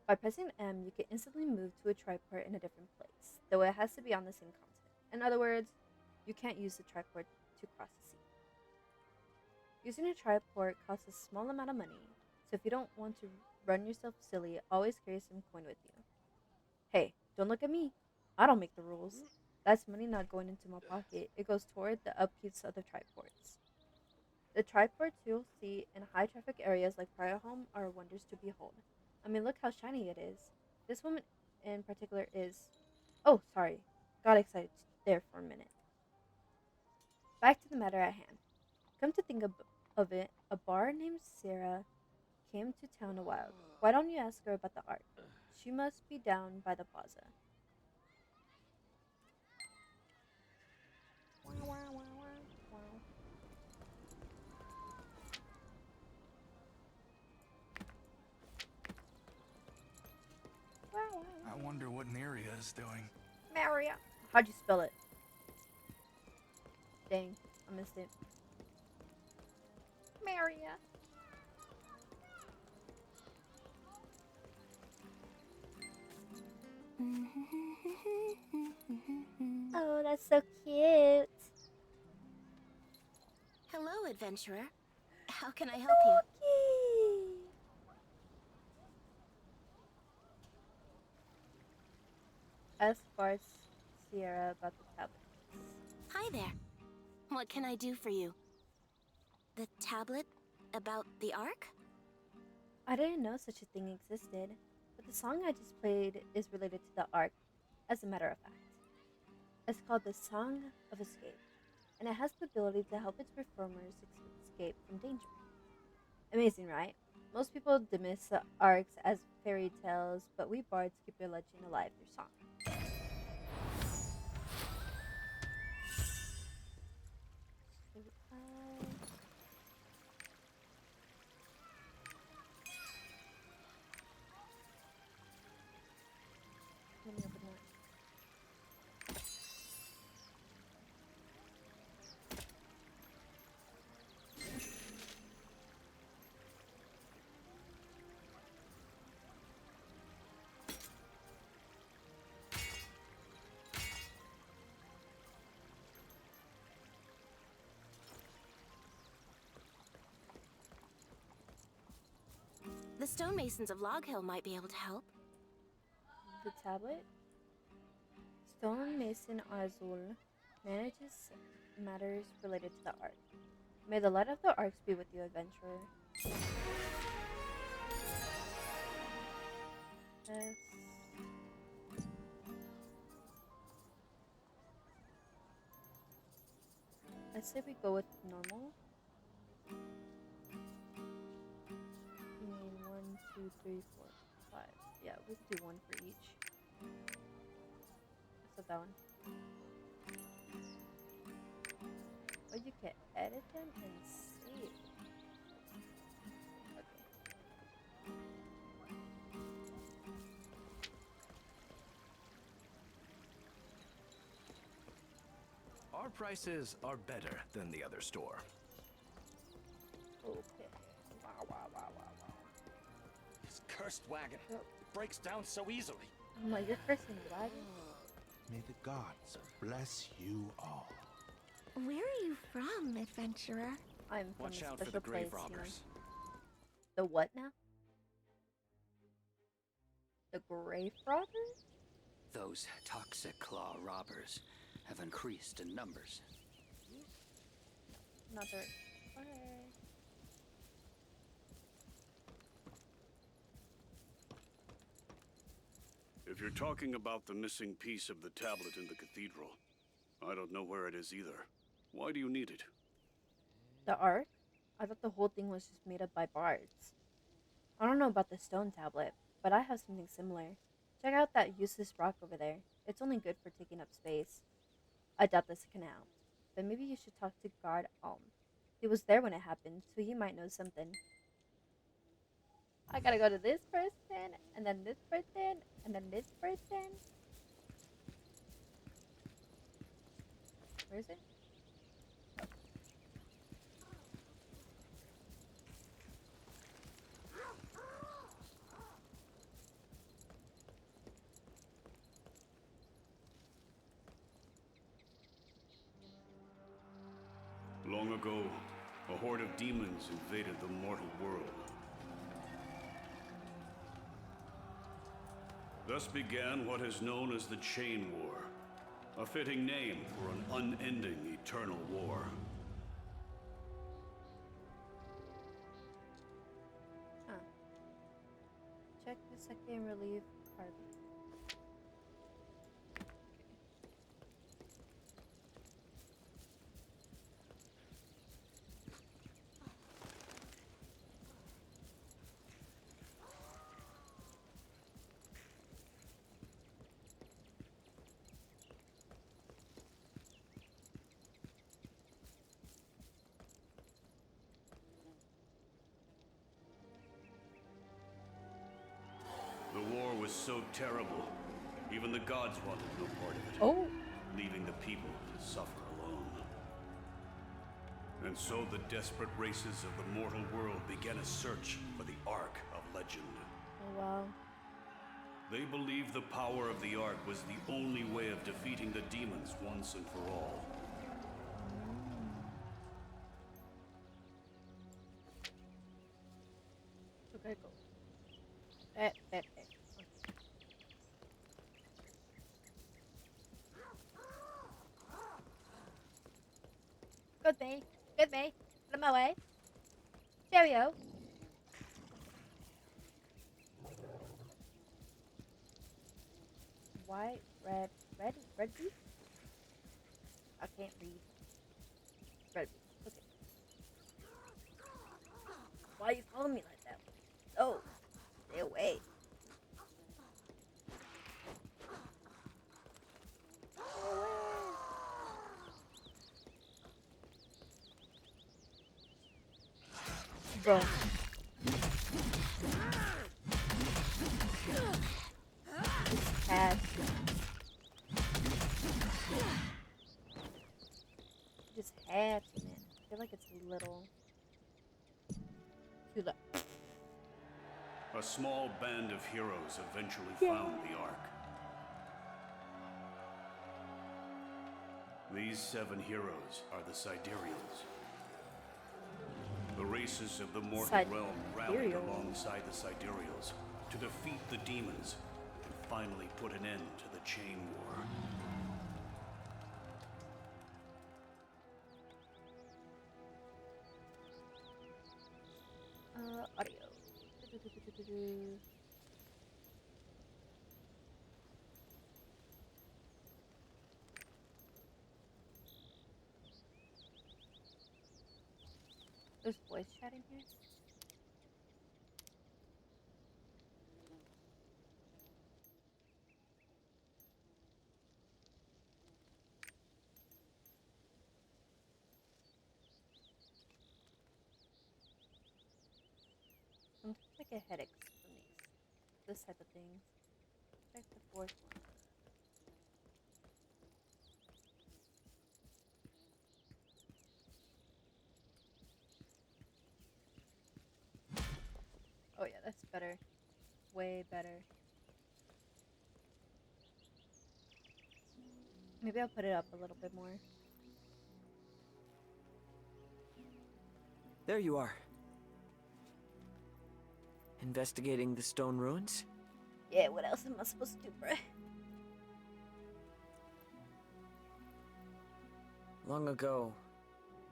Speaker 1: By pressing M, you can instantly move to a triport in a different place, though it has to be on the same continent. In other words, you can't use the triport to cross the sea. Using a triport costs a small amount of money, so if you don't want to run yourself silly, always carry some coin with you. Hey, don't look at me. I don't make the rules. That's money not going into my pocket. It goes toward the upkeep of the triports. The triports you'll see in high traffic areas like Briarholm are wonders to behold. I mean, look how shiny it is. This woman in particular is... Oh, sorry. Got excited there for a minute. Back to the matter at hand. Come to think of it, a bar named Sarah came to town a while ago. Why don't you ask her about the Ark? She must be down by the plaza.
Speaker 7: I wonder what Neria is doing.
Speaker 1: Maria. How'd you spell it? Dang, I missed it. Maria. Oh, that's so cute.
Speaker 12: Hello, adventurer. How can I help you?
Speaker 1: Ask Bart Sierra about the tablet.
Speaker 12: Hi there. What can I do for you? The tablet about the Ark?
Speaker 1: I didn't know such a thing existed, but the song I just played is related to the Ark, as a matter of fact. It's called the Song of Escape, and it has the ability to help its performers escape from danger. Amazing, right? Most people dismiss the Arks as fairy tales, but we bards keep your legend alive through song. Let me open that.
Speaker 12: The stonemasons of Log Hill might be able to help.
Speaker 1: the tablet? Stone Mason Azul manages matters related to the Ark. May the light of the Arks be with you, adventurer. Yes. I say we go with normal. You mean 1, 2, 3, 4, 5. Yeah, we can do one for each. So that one. Or you can edit them and save. Okay.
Speaker 13: Our prices are better than the other store.
Speaker 1: Okay. Wow, wow, wow, wow, wow.
Speaker 8: This cursed wagon. It breaks down so easily.
Speaker 1: I'm like, you're cursing a wagon?
Speaker 4: May the gods bless you all.
Speaker 12: Where are you from, adventurer?
Speaker 1: I'm from
Speaker 8: Watch
Speaker 1: a
Speaker 8: out for
Speaker 1: special
Speaker 8: the grave
Speaker 1: place,
Speaker 8: robbers.
Speaker 1: The what now? The grave robbers?
Speaker 8: Those toxic claw robbers have increased in numbers.
Speaker 1: Another. Okay.
Speaker 14: If you're talking about the missing piece of the tablet in the cathedral, I don't know where it is either. Why do you need it?
Speaker 1: The Ark? I thought the whole thing was just made up by bards. I don't know about the stone tablet, but I have something similar. Check out that useless rock over there. It's only good for taking up space. I doubt this can help, but maybe you should talk to Guard Alm. He was there when it happened, so he might know something. I gotta go to this person, and then this person, and then this person. Where is it?
Speaker 14: Long ago, a horde of demons invaded the mortal world. Thus began what is known as the Chain War, a fitting name for an unending eternal war.
Speaker 1: Huh. Check the second relief carbon.
Speaker 14: The war was so terrible, even the gods wanted no part of it.
Speaker 1: Oh.
Speaker 14: Leaving the people to suffer alone. And so the desperate races of the mortal world began a search for the Ark of Legend.
Speaker 1: Oh wow.
Speaker 14: They believed the power of the Ark was the only way of defeating the demons once and for all.
Speaker 1: Okay, go. Good me. Good me. Out of my way. Cheerio. White, red beef? I can't read. Red beef. Okay. Why are you following me like that? Oh, stay away. Bro. This cat. Just hatching it. I feel like it's a little too low.
Speaker 14: A small band of heroes eventually found the Ark. These 7 heroes are the Sidereals. The races of the mortal realm rallied alongside the Sidereals to defeat the demons and finally put an end to the chain war.
Speaker 1: Audio. There's voice chat in here. Sometimes I get headaches from this type of things. Check the fourth one. Oh yeah, that's better. Way better. Maybe I'll put it up a little bit more.
Speaker 5: There you are. Investigating the stone ruins?
Speaker 1: Yeah, what else am I supposed to do, bruh?
Speaker 5: Long ago,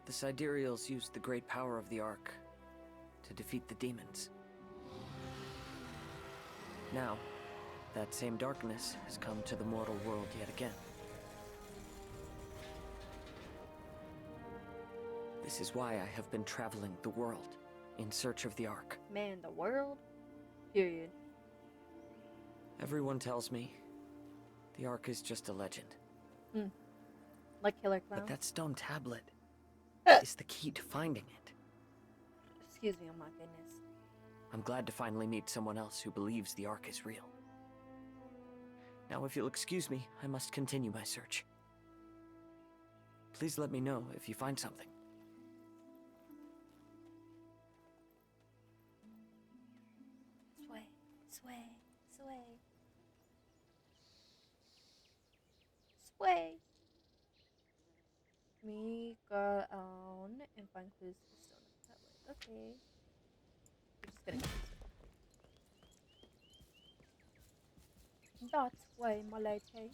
Speaker 5: the Sidereals used the great power of the Ark to defeat the demons. Now, that same darkness has come to the mortal world yet again. This is why I have been traveling the world in search of the Ark.
Speaker 1: Man, the world? Period.
Speaker 5: Everyone tells me the Ark is just a legend.
Speaker 1: Like Killer Clown?
Speaker 5: But that stone tablet is the key to finding it.
Speaker 1: Excuse me, oh my goodness.
Speaker 5: I'm glad to finally meet someone else who believes the Ark is real. Now, if you'll excuse me, I must continue my search. Please let me know if you find something.
Speaker 1: Sway, sway, sway. Sway. Me go on and find clues to the stone tablet. Okay. We're just gonna go this way. That's way, my lady.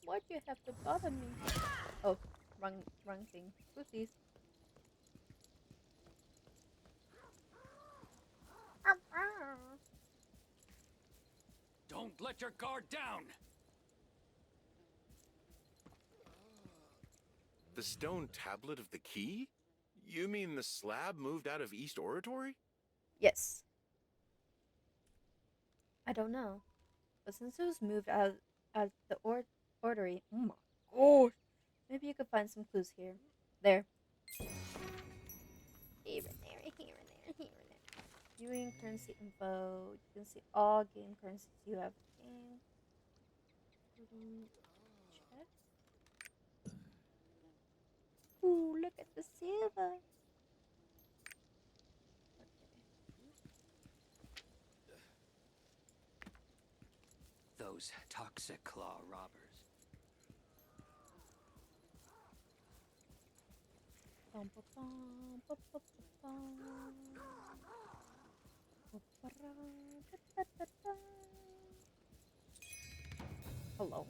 Speaker 1: Why'd you have to bother me? Oh, wrong thing. Oopsies.
Speaker 8: Don't let your guard down!
Speaker 3: The stone tablet of the key? You mean the slab moved out of East Oratory?
Speaker 1: Yes. I don't know. But since it was moved out the oratory, oh my gosh. Maybe you could find some clues here. There. Here and there, here and there, here and there. Viewing currency info. You can see all game currencies you have in game. Chest. Ooh, look at the silver.
Speaker 8: Those toxic claw robbers.
Speaker 1: Bum, ba, bum, ba, ba, ba, bum. Ba, ba, ra, da, da, da, da. Hello?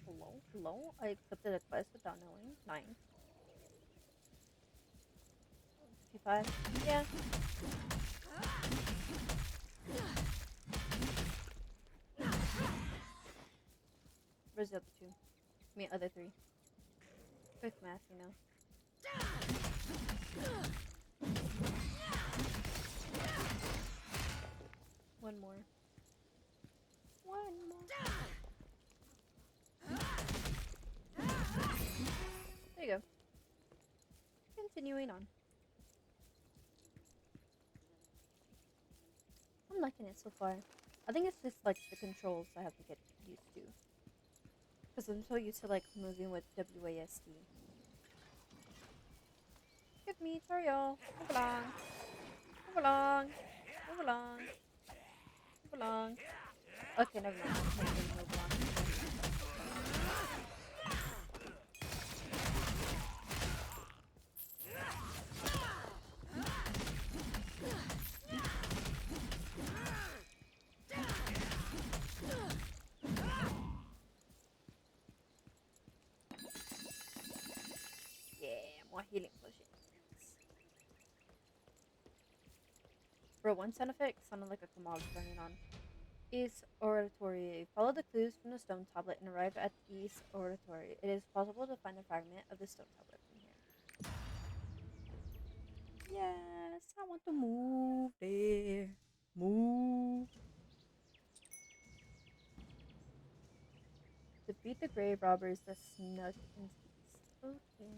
Speaker 1: Hello? Hello? I accepted a quest without knowing. Nice. 55? Yeah. Where's the other two? I mean, other three. Quick math, you know. One more. One more. There you go. Continuing on. I'm liking it so far. I think it's just like the controls I have to get used to. Because I'm so used to like moving with WASD. Give me tutorial. Move along. Move along. Move along. Move along. Okay, never mind. I can't really move along. healing potions. Bro, one sound effect sounded like a Kamog burning on. East Oratory. Follow the clues from the stone tablet and arrive at East Oratory. It is possible to find a fragment of the stone tablet from here. Yes, I want to move there. Move. Defeat the grave robbers that snuck into East. Okay.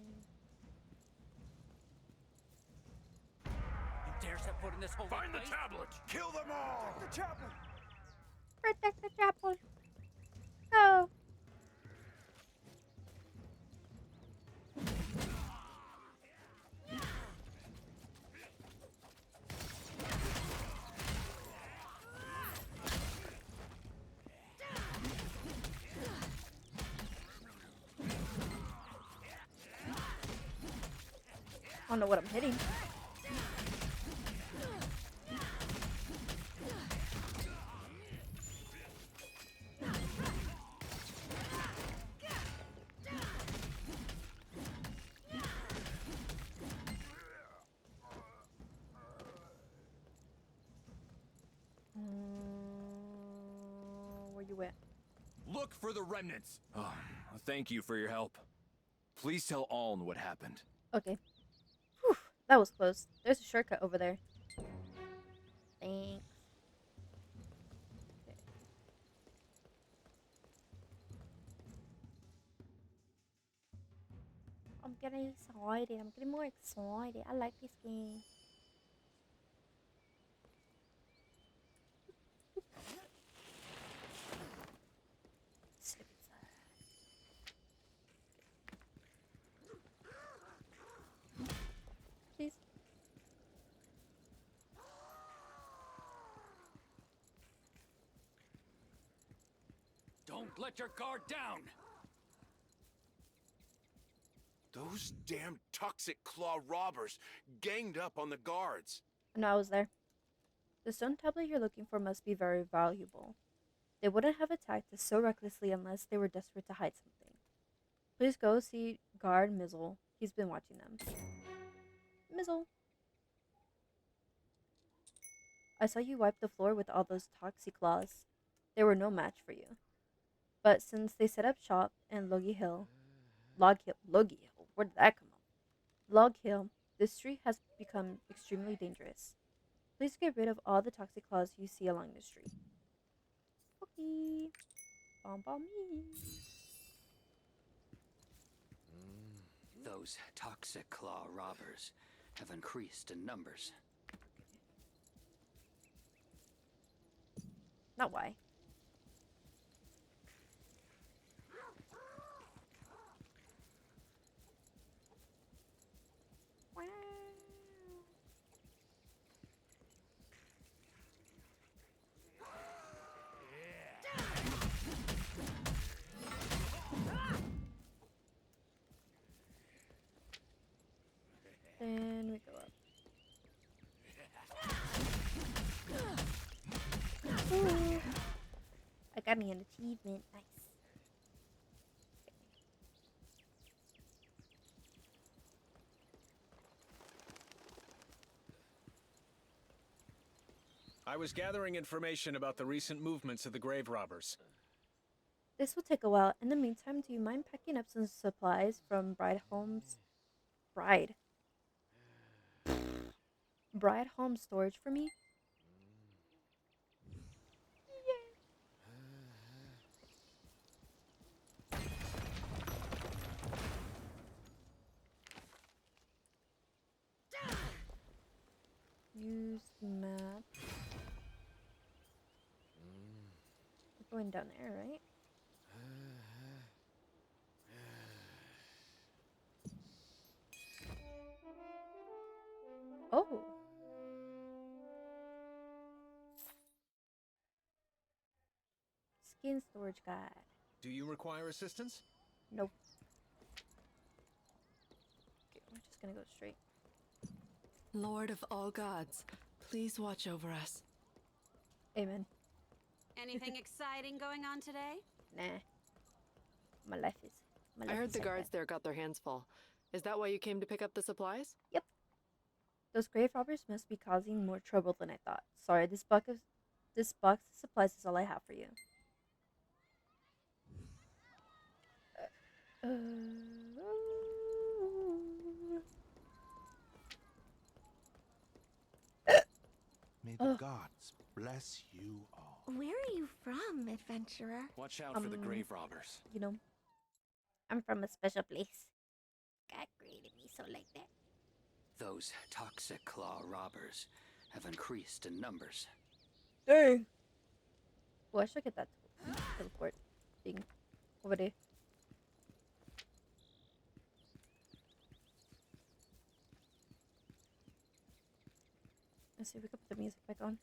Speaker 8: You dare set foot in this holy
Speaker 13: Find the
Speaker 8: place?
Speaker 13: tablet! Kill them all!
Speaker 8: The tablet!
Speaker 1: Protect the chapel. Go. I don't know what I'm hitting. Where you at?
Speaker 11: Look for the remnants. Oh, thank you for your help. Please tell Aln what happened.
Speaker 1: Okay. Whew, that was close. There's a shortcut over there. Thanks. Okay. I'm getting excited. I'm getting more excited. I like this game. Please.
Speaker 8: Don't let your guard down!
Speaker 3: Those damn Toxic Claw robbers ganged up on the guards.
Speaker 1: No, I was there. The stone tablet you're looking for must be very valuable. They wouldn't have attacked us so recklessly unless they were desperate to hide something. Please go see guard Mizzle. He's been watching them. Mizzle. I saw you wipe the floor with all those Toxic Claws. They were no match for you. But since they set up shop in Log Hill, where did that come from? Log Hill, this street has become extremely dangerous. Please get rid of all the Toxic Claws you see along the street. Okay. Bomb me.
Speaker 8: Those Toxic Claw robbers have increased in numbers.
Speaker 1: Not why. Wow. Then we go up. Ooh. I got me an achievement. Nice.
Speaker 13: I was gathering information about the recent movements of the grave robbers.
Speaker 1: This will take a while. In the meantime, do you mind packing up some supplies from Bride Home storage for me? Use map. We're going down there, right? Oh. Skin storage guide.
Speaker 13: Do you require assistance?
Speaker 1: Nope. Okay, we're just gonna go straight.
Speaker 15: Lord of all gods, please watch over us.
Speaker 1: Amen.
Speaker 16: Anything exciting going on today?
Speaker 1: Nah. My life is
Speaker 15: I heard the guards there got their hands full. Is that why you came to pick up the supplies?
Speaker 1: Yep. Those grave robbers must be causing more trouble than I thought. Sorry, this box of supplies is all I have for you.
Speaker 4: May the gods bless you all.
Speaker 12: Where are you from, adventurer?
Speaker 13: Watch out for the grave robbers.
Speaker 1: You know, I'm from a special place. God created me so like that.
Speaker 8: Those toxic claw robbers have increased in numbers.
Speaker 1: Dang. Well, I should get that teleport thing over there. Let's see if we can put the music back on.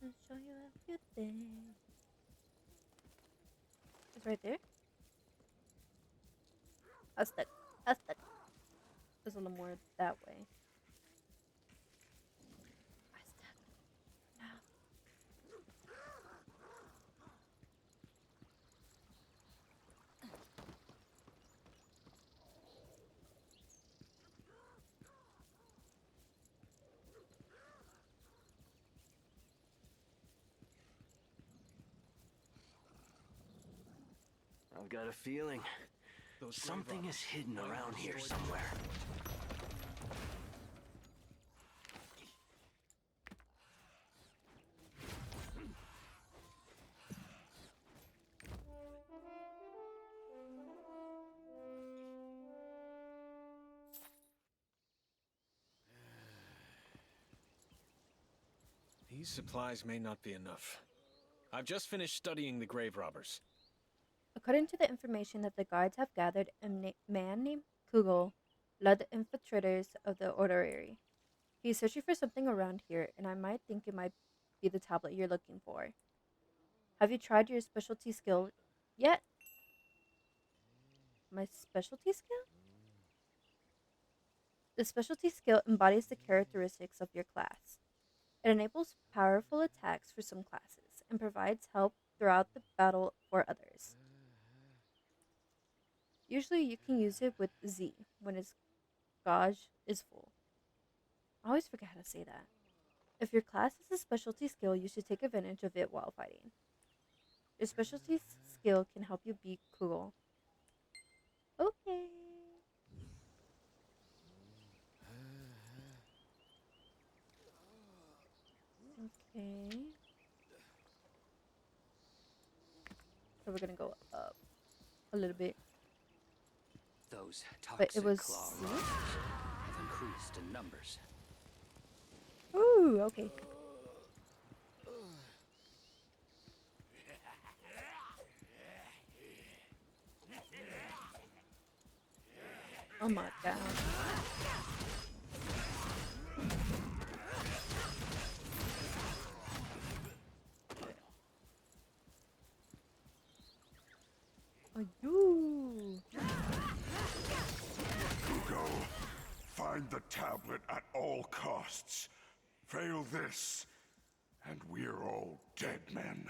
Speaker 1: I'll show you a few things. It's right there. That's stuck. That's stuck. There's a little more that way. I'm stuck. No.
Speaker 13: I've got a feeling something is hidden around here somewhere.
Speaker 11: These supplies may not be enough. I've just finished studying the grave robbers.
Speaker 1: According to the information that the guards have gathered, a man named Kugel led the infiltrators of the Orrery. He's searching for something around here, and I might think it might be the tablet you're looking for. Have you tried your specialty skill yet? My specialty skill? The specialty skill embodies the characteristics of your class. It enables powerful attacks for some classes and provides help throughout the battle for others. Usually you can use it with Z when its gauge is full. I always forget how to say that. If your class has a specialty skill, you should take advantage of it while fighting. Your specialty skill can help you beat Kugel. Okay. Okay. So we're gonna go up a little bit.
Speaker 8: Those
Speaker 1: But
Speaker 8: toxic
Speaker 1: it was
Speaker 8: claw robbers have increased in numbers.
Speaker 1: Ooh, okay. Oh my god. Oh, you.
Speaker 17: Hugo, find the tablet at all costs. Fail this, and we're all dead men.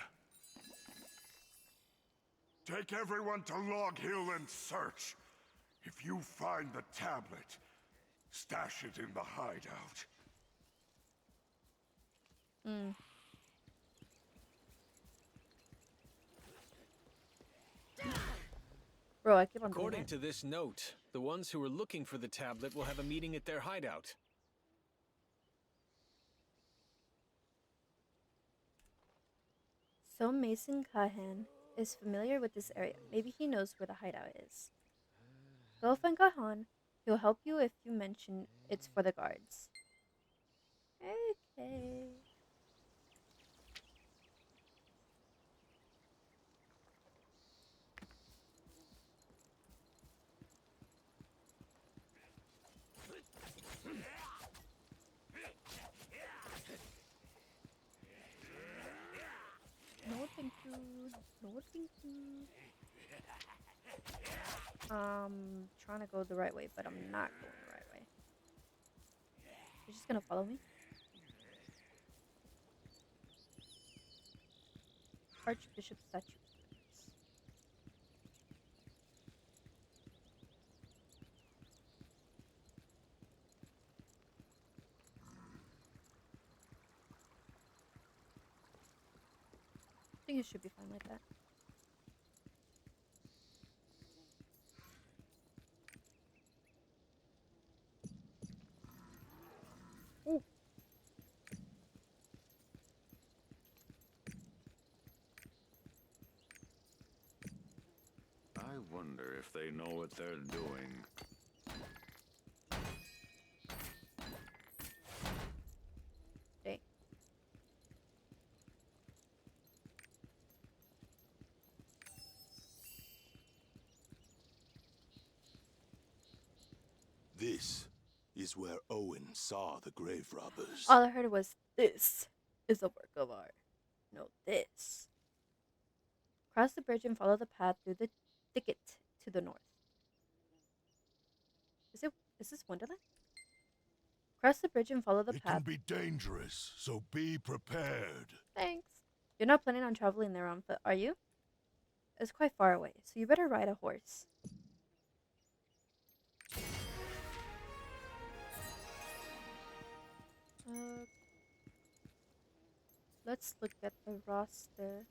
Speaker 17: Take everyone to Log Hill and search. If you find the tablet, stash it in the hideout.
Speaker 1: Bro, I keep on doing
Speaker 11: According
Speaker 1: that.
Speaker 11: to this note, the ones who are looking for the tablet will have a meeting at their hideout.
Speaker 1: So Mason Kahan is familiar with this area. Maybe he knows where the hideout is. Go find Kahan. He'll help you if you mention it's for the guards. Okay. No, thank you. No, thank you. Trying to go the right way, but I'm not going the right way. You're just gonna follow me? Archbishop statue. I think it should be fine like that. Ooh.
Speaker 17: I wonder if they know what they're doing.
Speaker 1: Okay.
Speaker 4: This is where Owen saw the grave robbers.
Speaker 1: All I heard was, "This is a work of art." No, this. Cross the bridge and follow the path through the thicket to the north. Is this Wonderland? Cross the bridge and follow the
Speaker 4: It
Speaker 1: path.
Speaker 4: can be dangerous, so be prepared.
Speaker 1: Thanks. You're not planning on traveling there on foot, are you? It's quite far away, so you better ride a horse. Let's look at the roster.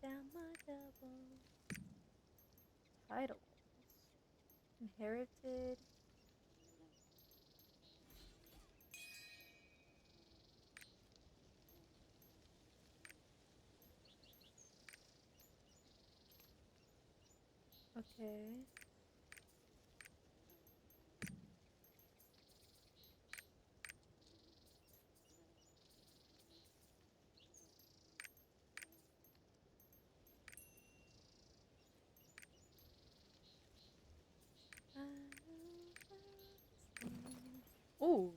Speaker 1: Down my double. Titles. Inherited. Okay. Ooh.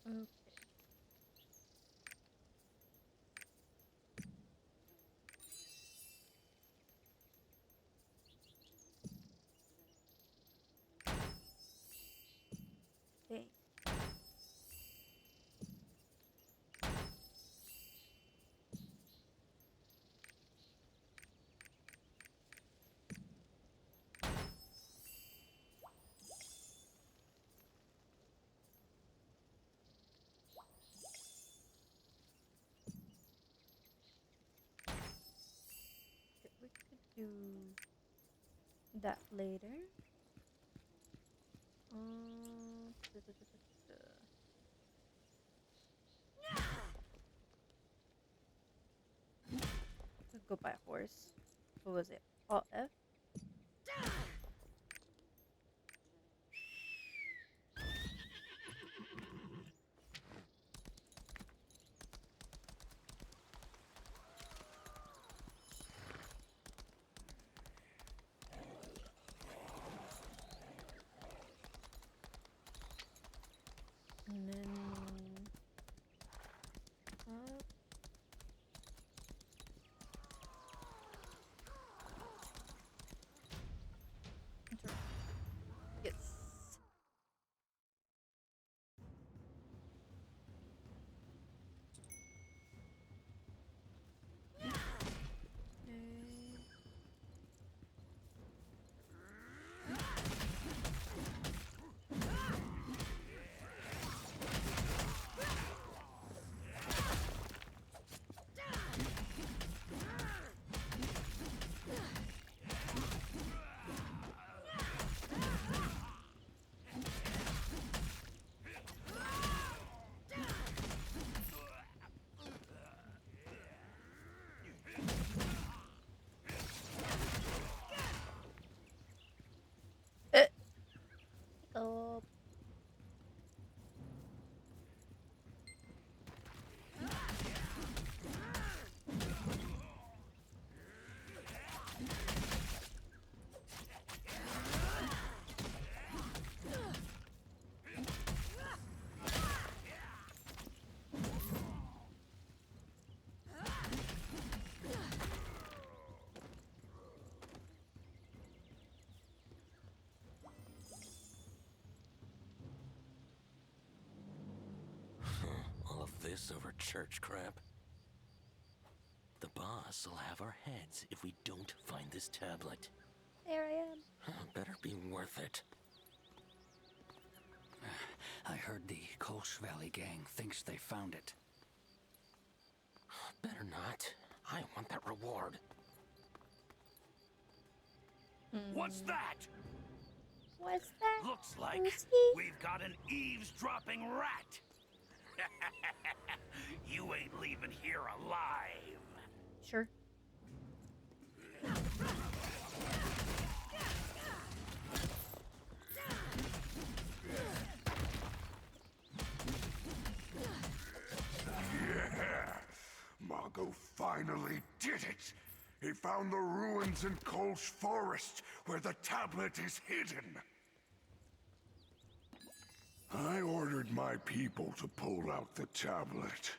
Speaker 1: Okay. Okay. We could do that later. Da, da, da, da, da. Let's go buy a horse. What was it? Alt F? And then up.
Speaker 18: this over church crap? The boss will have our heads if we don't find this tablet.
Speaker 1: There I am.
Speaker 18: Better be worth it.
Speaker 8: I heard the Kolsch Valley gang thinks they found it.
Speaker 18: Better not. I want that reward.
Speaker 13: What's that?
Speaker 1: What's that?
Speaker 13: Looks like
Speaker 1: Lucy?
Speaker 13: we've got an eavesdropping rat. You ain't leaving here alive.
Speaker 1: Sure.
Speaker 17: Yeah! Mago finally did it! He found the ruins in Kolsch Forest, where the tablet is hidden. I ordered my people to pull out the tablet.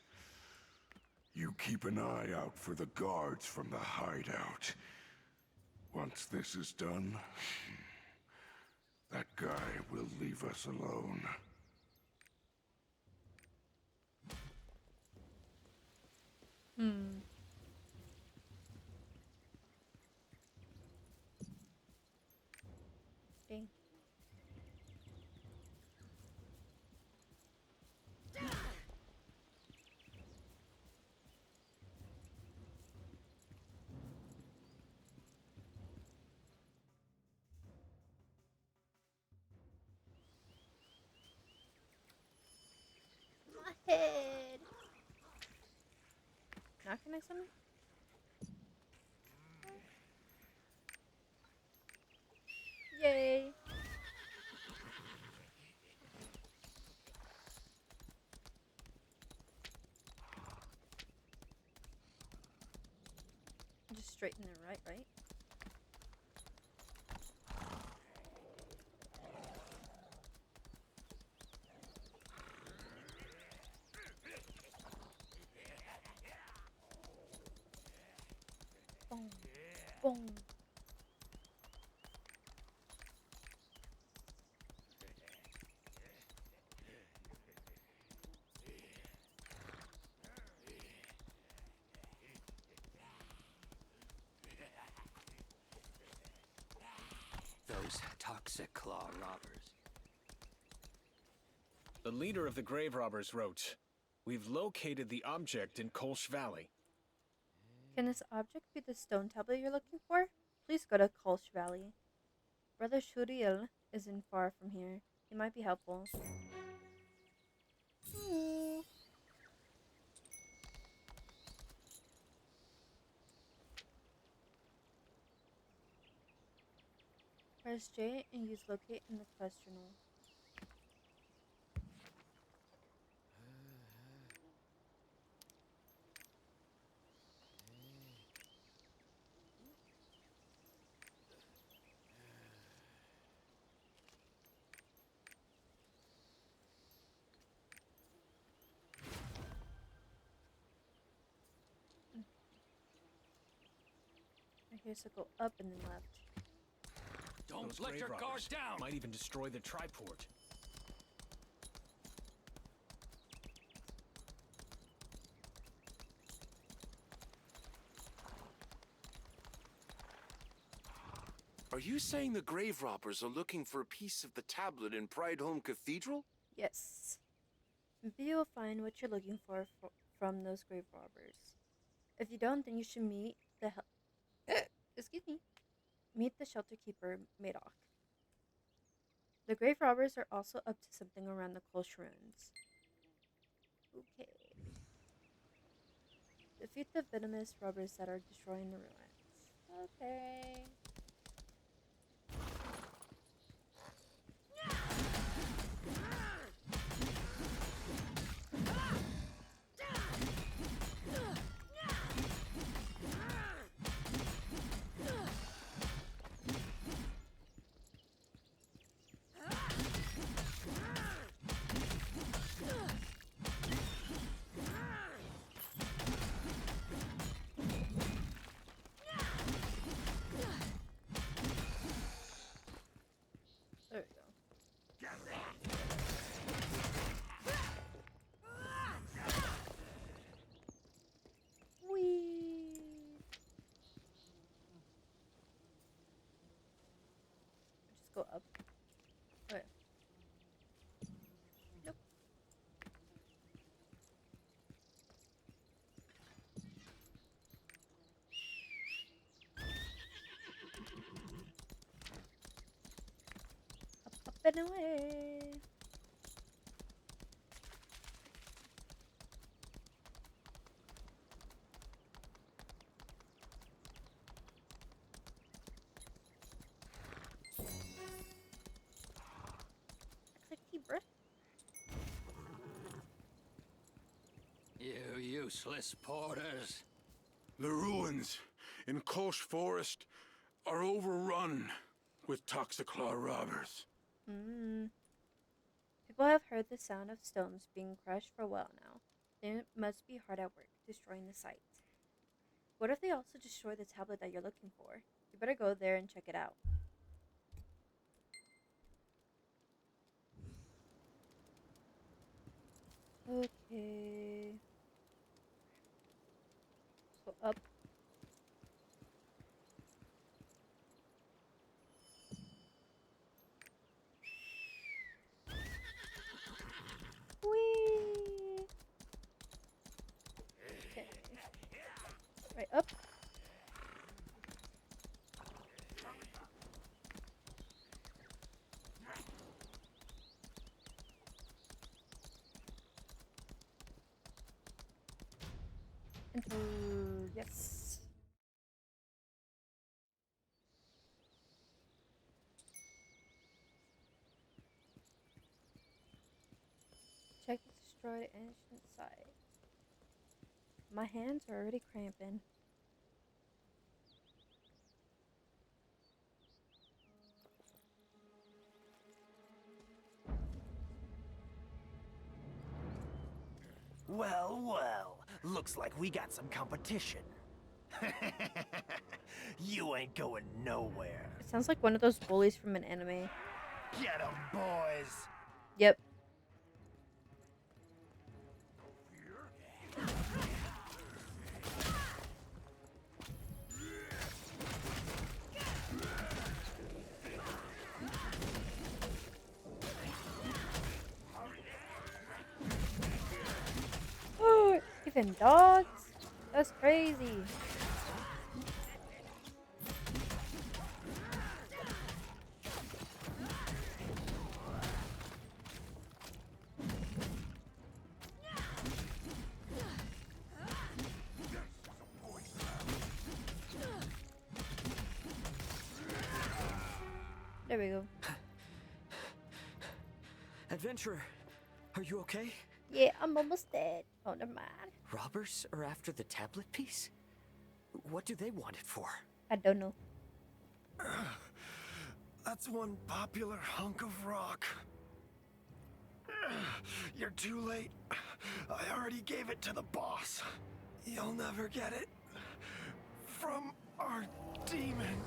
Speaker 17: You keep an eye out for the guards from the hideout. Once this is done, that guy will leave us alone.
Speaker 1: Dang. My head. Now can I summon? Yay! Just straighten it right? Boom. Boom.
Speaker 8: Those toxic claw robbers.
Speaker 13: The leader of the grave robbers wrote, "We've located the object in Kolsch Valley."
Speaker 1: Can this object be the stone tablet you're looking for? Please go to Kolsch Valley. Brother Shuriel isn't far from here. He might be helpful. Press J and use locate in the quest journal. Okay, so go up and then left.
Speaker 13: Don't let your guard down! Might even destroy the triport.
Speaker 3: Are you saying the grave robbers are looking for a piece of the tablet in Prideholm Cathedral?
Speaker 1: Yes. Maybe you'll find what you're looking for from those grave robbers. If you don't, then you should meet the excuse me. Meet the shelter keeper, Madoc. The grave robbers are also up to something around the Kolsch ruins. Okay. Defeat the venomous robbers that are destroying the ruins. Okay. slipping away. Looks like T-Bird.
Speaker 8: You useless porters.
Speaker 4: The ruins in Kolsch Forest are overrun with Toxiclaw robbers.
Speaker 1: People have heard the sound of stones being crushed for a while now. They must be hard at work, destroying the site. What if they also destroy the tablet that you're looking for? You better go there and check it out. Okay. So up. Whee! Okay. Right up. Enter. Yes. Check the destroyed ancient site. My hands are already cramping.
Speaker 2: Well, well. Looks like we got some competition. You ain't going nowhere.
Speaker 1: It sounds like one of those bullies from an anime.
Speaker 2: Get 'em, boys.
Speaker 1: Yep. Oh, even dogs? That's crazy. There we go.
Speaker 5: Adventurer, are you okay?
Speaker 1: Yeah, I'm almost dead. Oh, never mind.
Speaker 5: Robbers are after the tablet piece? What do they want it for?
Speaker 1: I don't know.
Speaker 2: That's one popular hunk of rock. You're too late. I already gave it to the boss. You'll never get it. From our demon.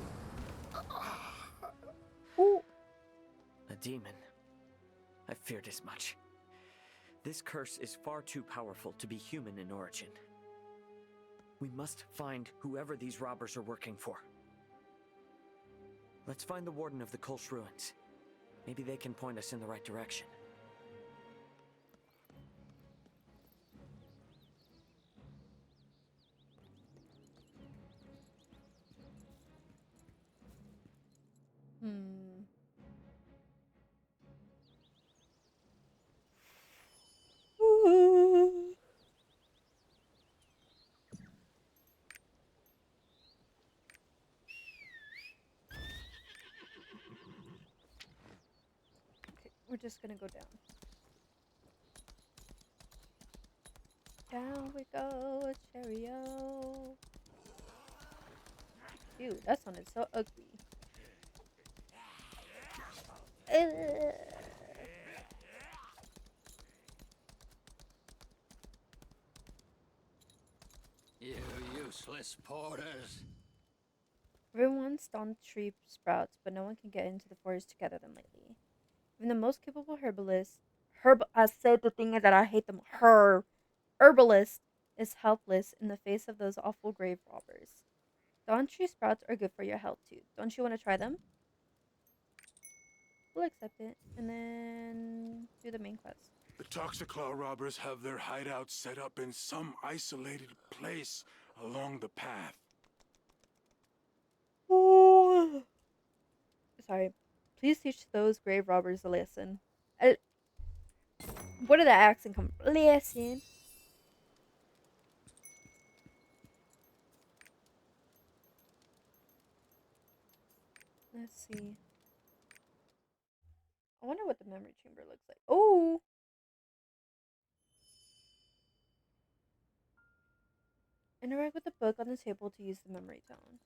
Speaker 1: Ooh.
Speaker 5: A demon. I feared as much. This curse is far too powerful to be human in origin. We must find whoever these robbers are working for. Let's find the warden of the Kolsch ruins. Maybe they can point us in the right direction.
Speaker 1: Okay, we're just gonna go down. Down we go, Cheerio. Dude, that sounded so ugly.
Speaker 8: You useless porters.
Speaker 1: Everyone's donned tree sprouts, but no one can get into the forest to gather them lately. Even the most capable herbalist, I said the thing that I hate them, herbalist is helpless in the face of those awful grave robbers. Dawn tree sprouts are good for your health too. Don't you want to try them? We'll accept it and then do the main quest.
Speaker 4: The Toxiclaw robbers have their hideout set up in some isolated place along the path.
Speaker 1: Ooh. Sorry. Please teach those grave robbers a lesson. Where did that accent come from? Lesson. Let's see. I wonder what the memory chamber looks like. Oh! Interact with the book on the table to use the memory tone.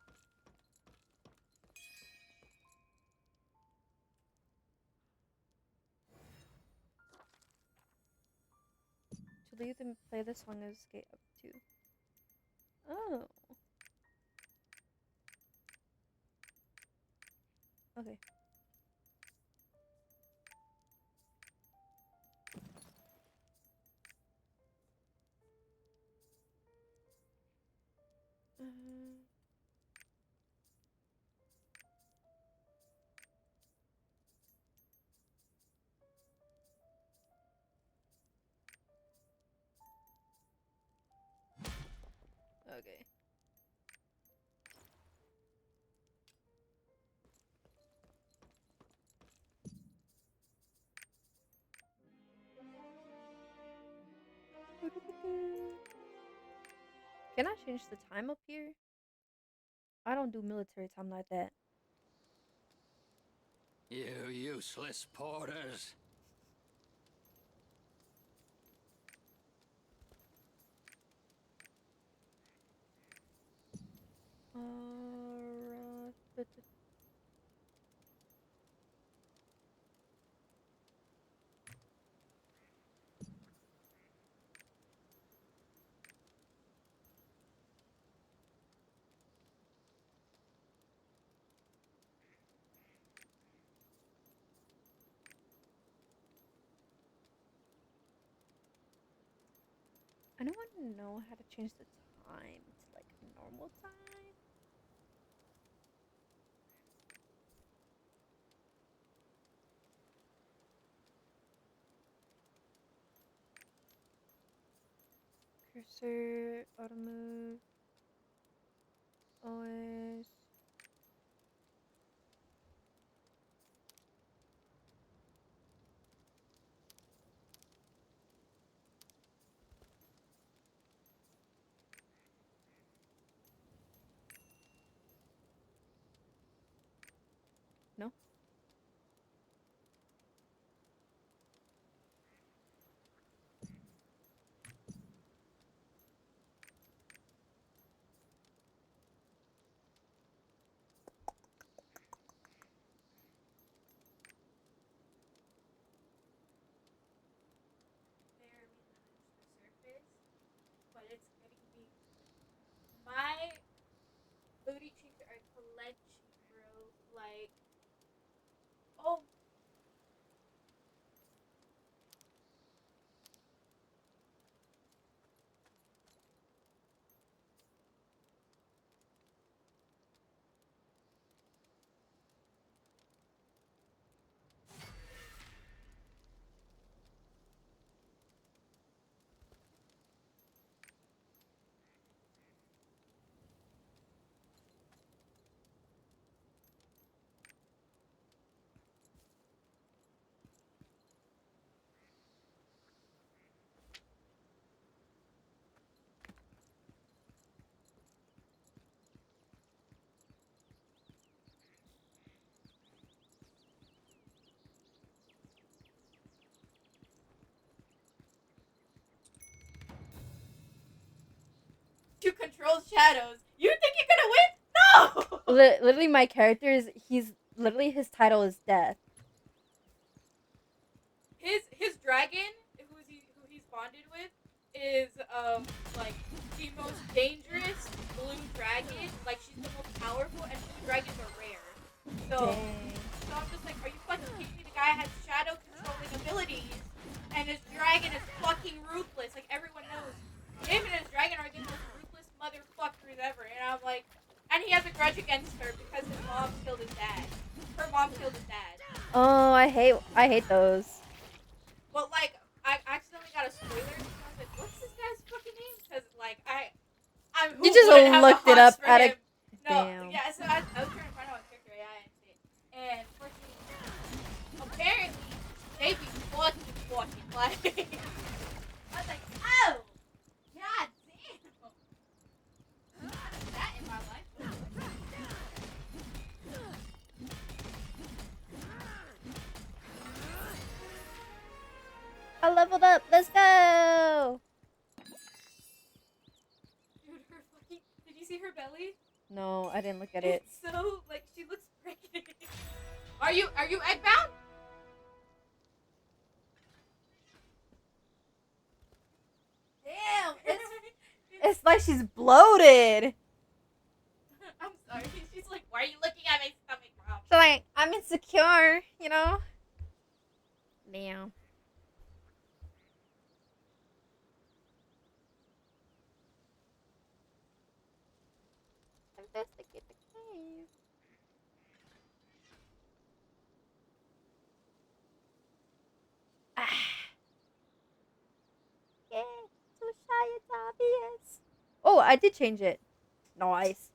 Speaker 1: To leave them play the song of skate up to. Oh. Okay. Okay. Can I change the time up here? I don't do military time like that.
Speaker 8: You useless porters.
Speaker 1: I don't want to know how to change the time to like normal time. Cursor, auto move, OS. No.
Speaker 19: But it's getting me. My booty cheeks are clenching, bro. Like, oh. To control shadows. You think you're gonna win? No!
Speaker 1: Literally, my character is literally his title is Death.
Speaker 19: His dragon, who he's bonded with, is like the most dangerous blue dragon. Like she's the most powerful, and blue dragons are rare. So I'm just like, are you fucking kidding me? The guy has shadow controlling abilities, and his dragon is fucking ruthless. Like everyone knows, him and his dragon are the most ruthless motherfuckers ever. And I'm like, and he has a grudge against her because his mom killed his dad. Her mom killed his dad.
Speaker 1: Oh, I hate those.
Speaker 19: But like, I accidentally got a spoiler, and I was like, "What's this guy's fucking name?" Because like,
Speaker 1: You just looked it up at a
Speaker 19: no,
Speaker 1: damn.
Speaker 19: yeah. So I was trying to find out what character AI and shit, and fortunately,
Speaker 1: I leveled up. Let's go.
Speaker 19: Dude, her fucking. Did you see her belly?
Speaker 1: No, I didn't look at it.
Speaker 19: It's so like she looks pregnant. Are you eggbound? Damn,
Speaker 1: It's like she's bloated.
Speaker 19: I'm sorry. She's like, why are you looking at my stomach, Mom?
Speaker 1: So like, I'm insecure, you know? Damn. Investigate the cave. Ah. Yeah, so shy it's obvious. Oh, I did change it. Nice.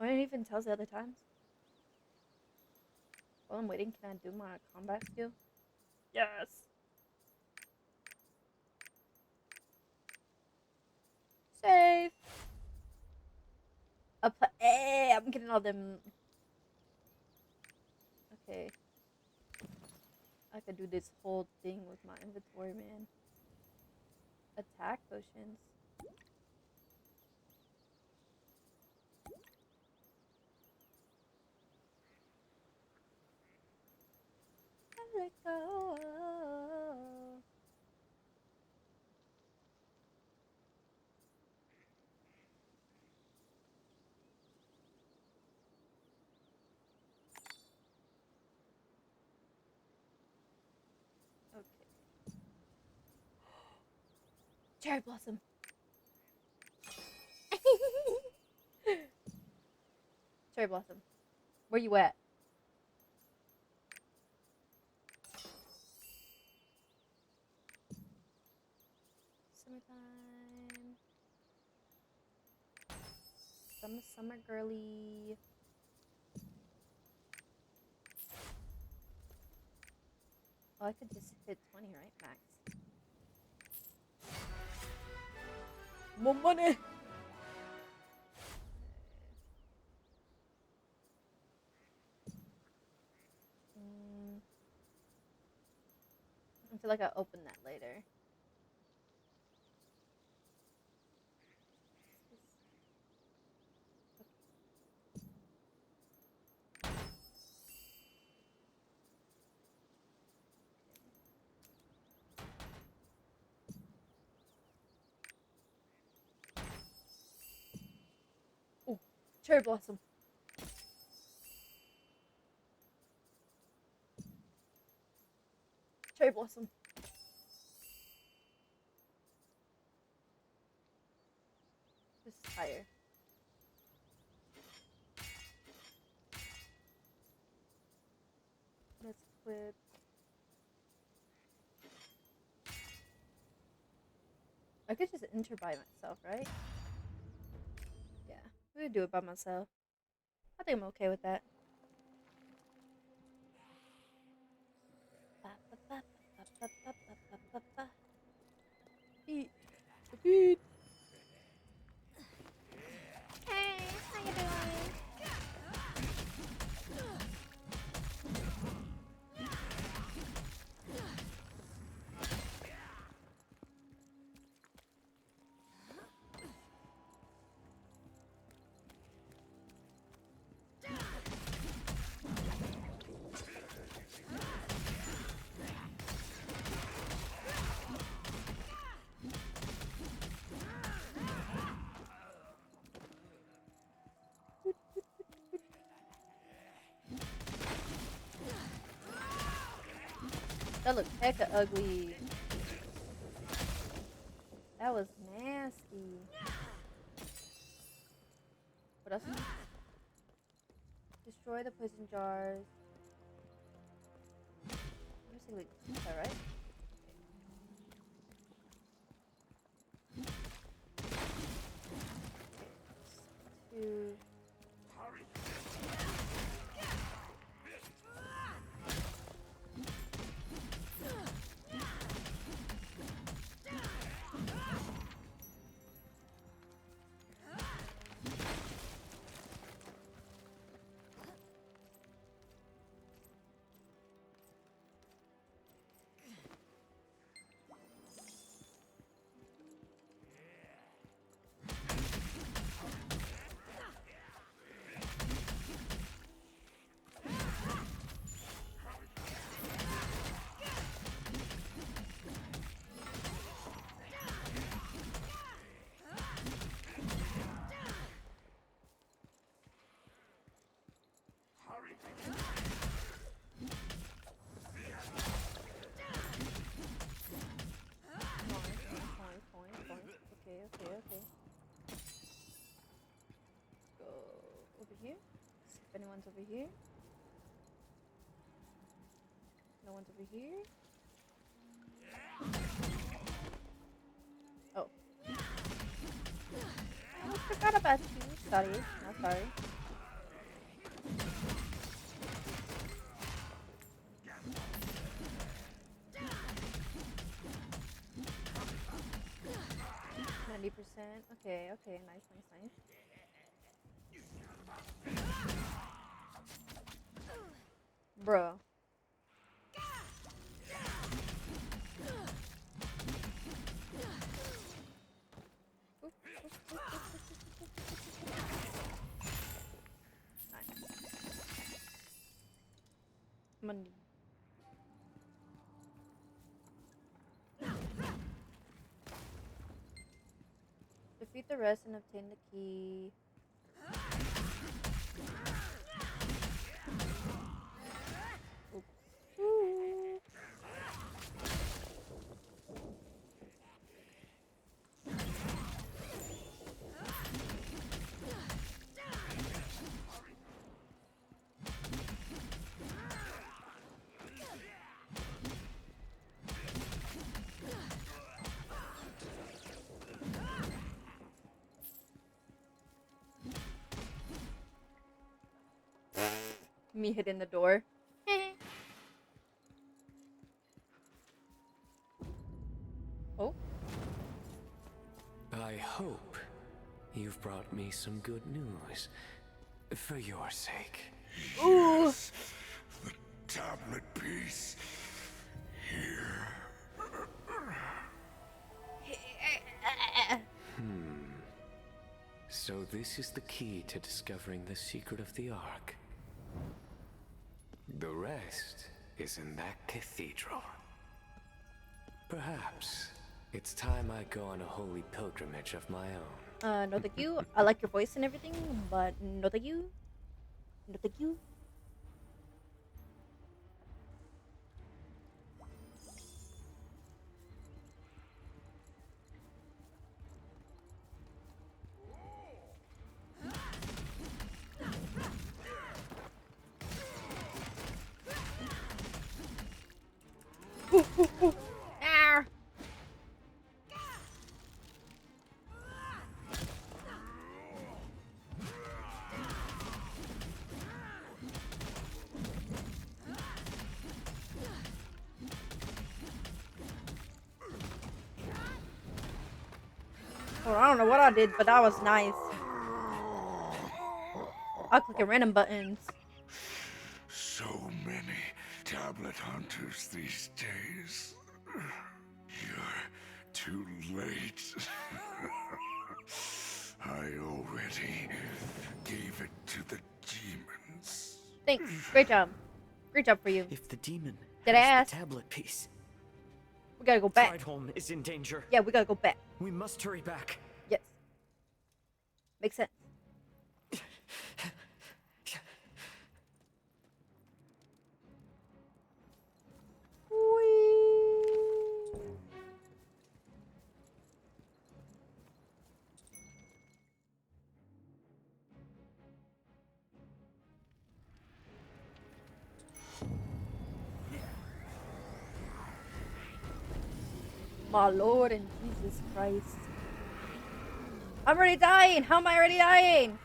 Speaker 1: I didn't even tell the other times. While I'm waiting, can I do my combat skill? Yes. Save. Hey, I'm getting all them. Okay. I could do this whole thing with my inventory, man. Attack potions. Let go. Okay. Cherry blossom. Cherry blossom. Where you at? Summertime. Summer girly. Oh, I could just hit 20, right? Max. More money! I feel like I'll open that later. Oh, cherry blossom. Cherry blossom. This is higher. Let's equip. I could just enter by myself, right? Yeah, I'm gonna do it by myself. I think I'm okay with that. Eat. Eat. Hey, how you doing? That looked hecka ugly. That was nasty. What else? Destroy the poison jars. Basically, is that right? Two. one's over here. No one's over here. Oh. I forgot about you. Sorry. No, sorry. Okay, okay, nice, nice, nice. Bro. Nice. Money. Defeat the rest and obtain the key. Ooh. Me hitting the door. Oh.
Speaker 18: I hope you've brought me some good news. For your sake.
Speaker 1: Ooh.
Speaker 17: Yes, the tablet piece. Here.
Speaker 18: So this is the key to discovering the secret of the Ark. The rest is in that cathedral. Perhaps it's time I go on a holy pilgrimage of my own.
Speaker 1: No thank you. I like your voice and everything, but no thank you. No thank you. Ah. Well, I don't know what I did, but that was nice. I'll click random buttons.
Speaker 17: So many tablet hunters these days. You're too late. I already gave it to the demons.
Speaker 1: Thanks. Great job. Great job for you.
Speaker 5: If the demon
Speaker 1: Dead
Speaker 5: has
Speaker 1: ass.
Speaker 5: the tablet piece,
Speaker 1: We gotta go back.
Speaker 5: Strideholm is in danger.
Speaker 1: Yeah, we gotta go back.
Speaker 5: We must hurry back.
Speaker 1: Yes. Makes sense. My Lord and Jesus Christ. I'm already dying. How am I already dying?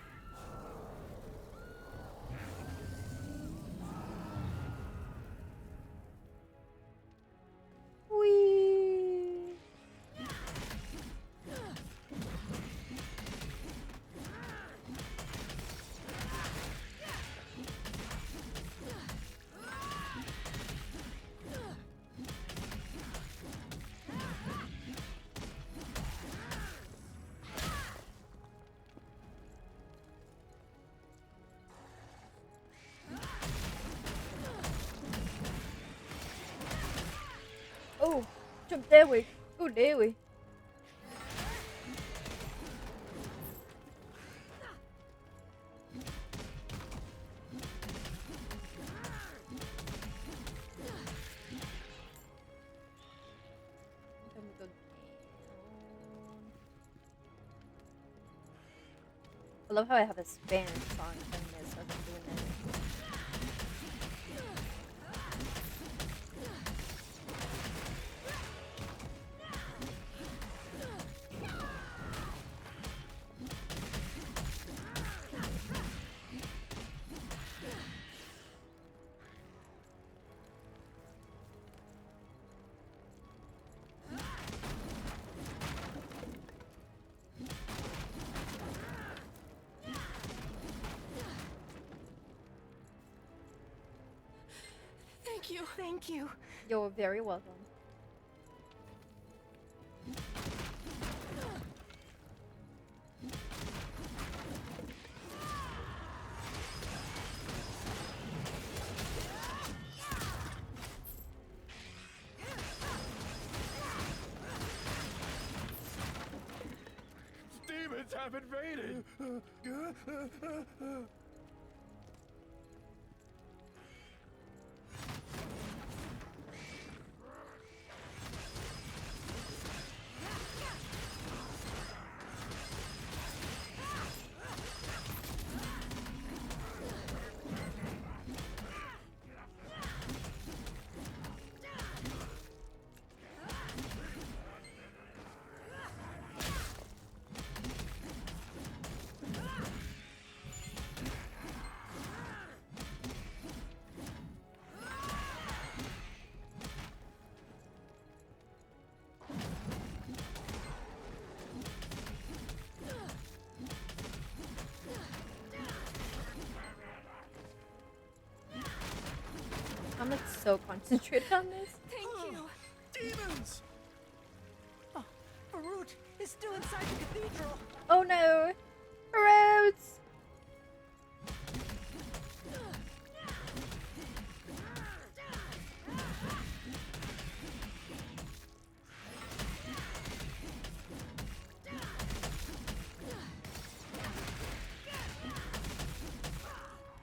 Speaker 1: Whee. Oh, jump that way. Go that way. Let me go down. I love how I have a Spanish song playing this as I'm doing this.
Speaker 15: Thank you.
Speaker 6: Thank you.
Speaker 1: You're very welcome.
Speaker 4: Demons have invaded!
Speaker 1: I'm like so concentrated on this.
Speaker 6: Thank you.
Speaker 7: Demons! Oh, Farut is still inside the cathedral.
Speaker 1: Oh no! Roots!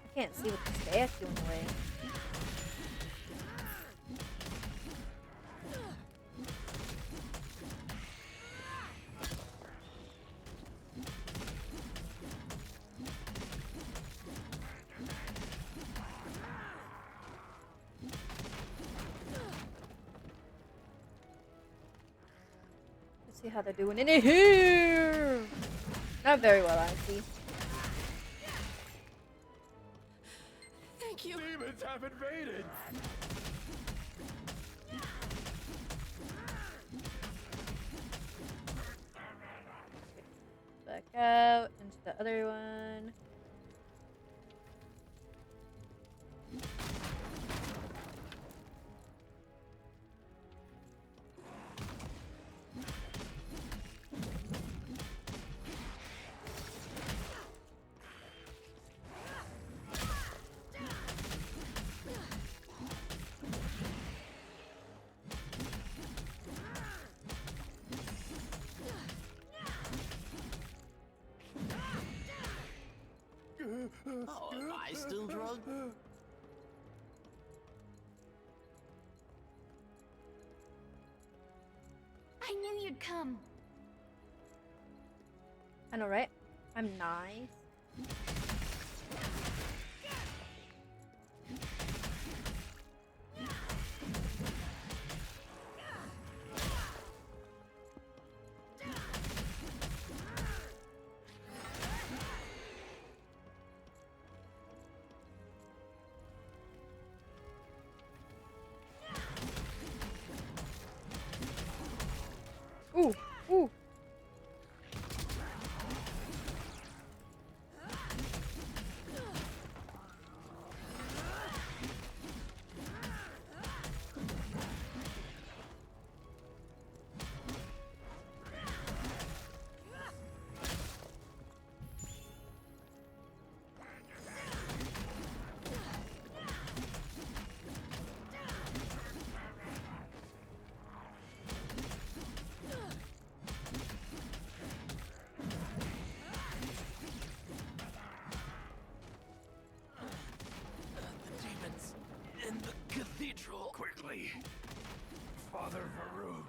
Speaker 1: I can't see what the stairs doing away. Let's see how they're doing in here. Not very well, honestly.
Speaker 15: Thank you.
Speaker 4: Demons have invaded!
Speaker 1: Back out into the other one.
Speaker 18: Oh, am I still drugged?
Speaker 12: I knew you'd come.
Speaker 1: I know, right? I'm nice. Ooh, ooh.
Speaker 18: The demons in the cathedral.
Speaker 17: Quickly. Father Varut.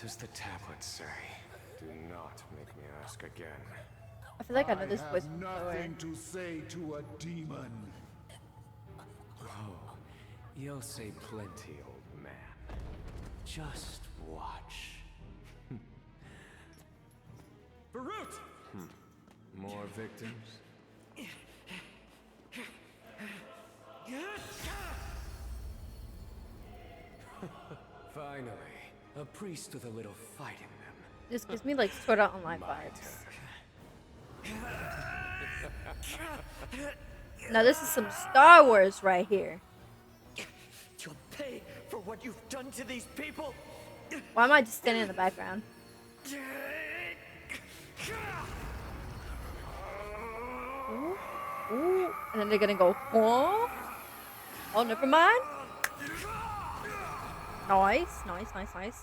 Speaker 13: does the tablet say? Do not make me ask again.
Speaker 1: I feel like I know this
Speaker 10: have
Speaker 1: voice from
Speaker 10: nothing to say to a demon.
Speaker 13: Oh, you'll say plenty, old man. Just watch.
Speaker 11: Varut!
Speaker 13: More victims? Finally, a priest with a little fight in them.
Speaker 1: This gives me like Sword Art Online vibes. Now this is some Star Wars right here.
Speaker 7: You'll pay for what you've done to these people.
Speaker 1: Why am I just standing in the background? Ooh, ooh. And then they're gonna go, oh, oh, never mind. Nice, nice, nice, nice.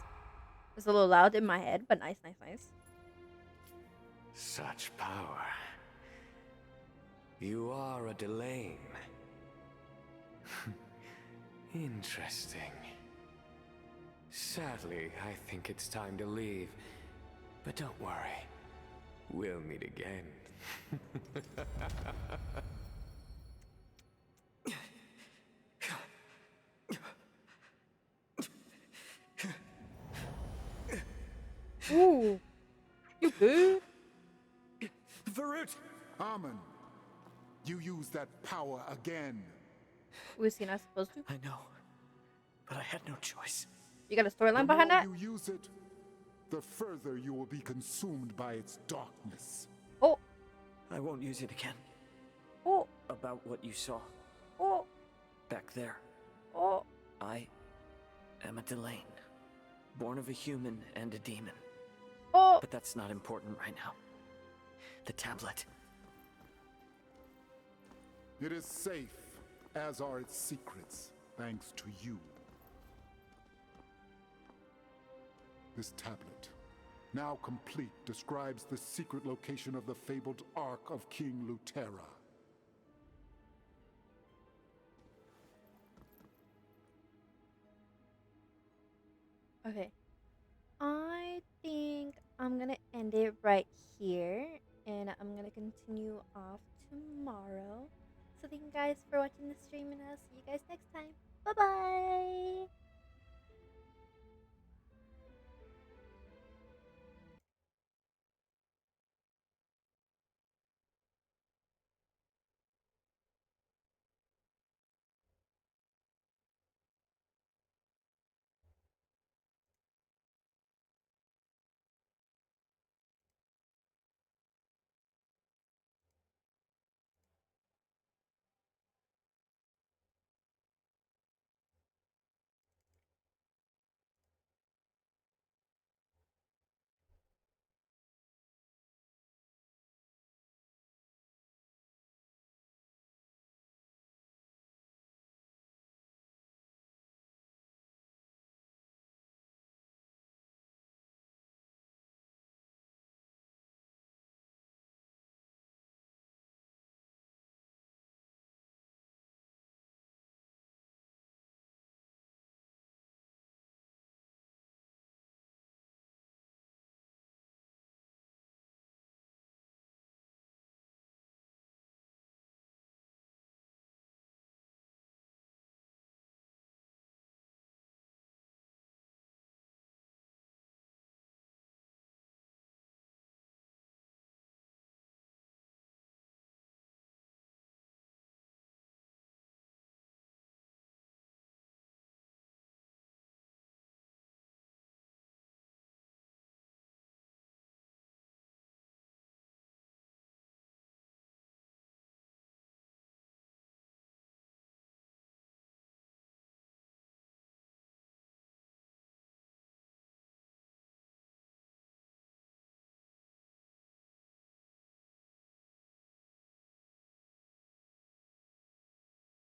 Speaker 1: It's a little loud in my head, but nice, nice, nice.
Speaker 13: Such power. You are a Delane. Interesting. Sadly, I think it's time to leave. But don't worry. We'll meet again.
Speaker 1: Ooh. You good?
Speaker 10: Varut! Amen. You use that power again.
Speaker 1: Was he not supposed to?
Speaker 7: I know, but I had no choice.
Speaker 1: You got a storyline
Speaker 10: The
Speaker 1: behind
Speaker 10: more
Speaker 1: that?
Speaker 10: you use it, the further you will be consumed by its darkness.
Speaker 1: Oh.
Speaker 7: I won't use it again.
Speaker 1: Oh.
Speaker 5: About what you saw
Speaker 1: Oh.
Speaker 5: back there.
Speaker 1: Oh.
Speaker 5: I am a Delane, born of a human and a demon.
Speaker 1: Oh.
Speaker 5: But that's not important right now. The tablet.
Speaker 10: It is safe, as are its secrets, thanks to you. This tablet, now complete, describes the secret location of the fabled Ark of King Lutera.
Speaker 1: Okay. I think I'm gonna end it right here, and I'm gonna continue off tomorrow. So thank you guys for watching the stream, and I'll see you guys next time. Bye bye.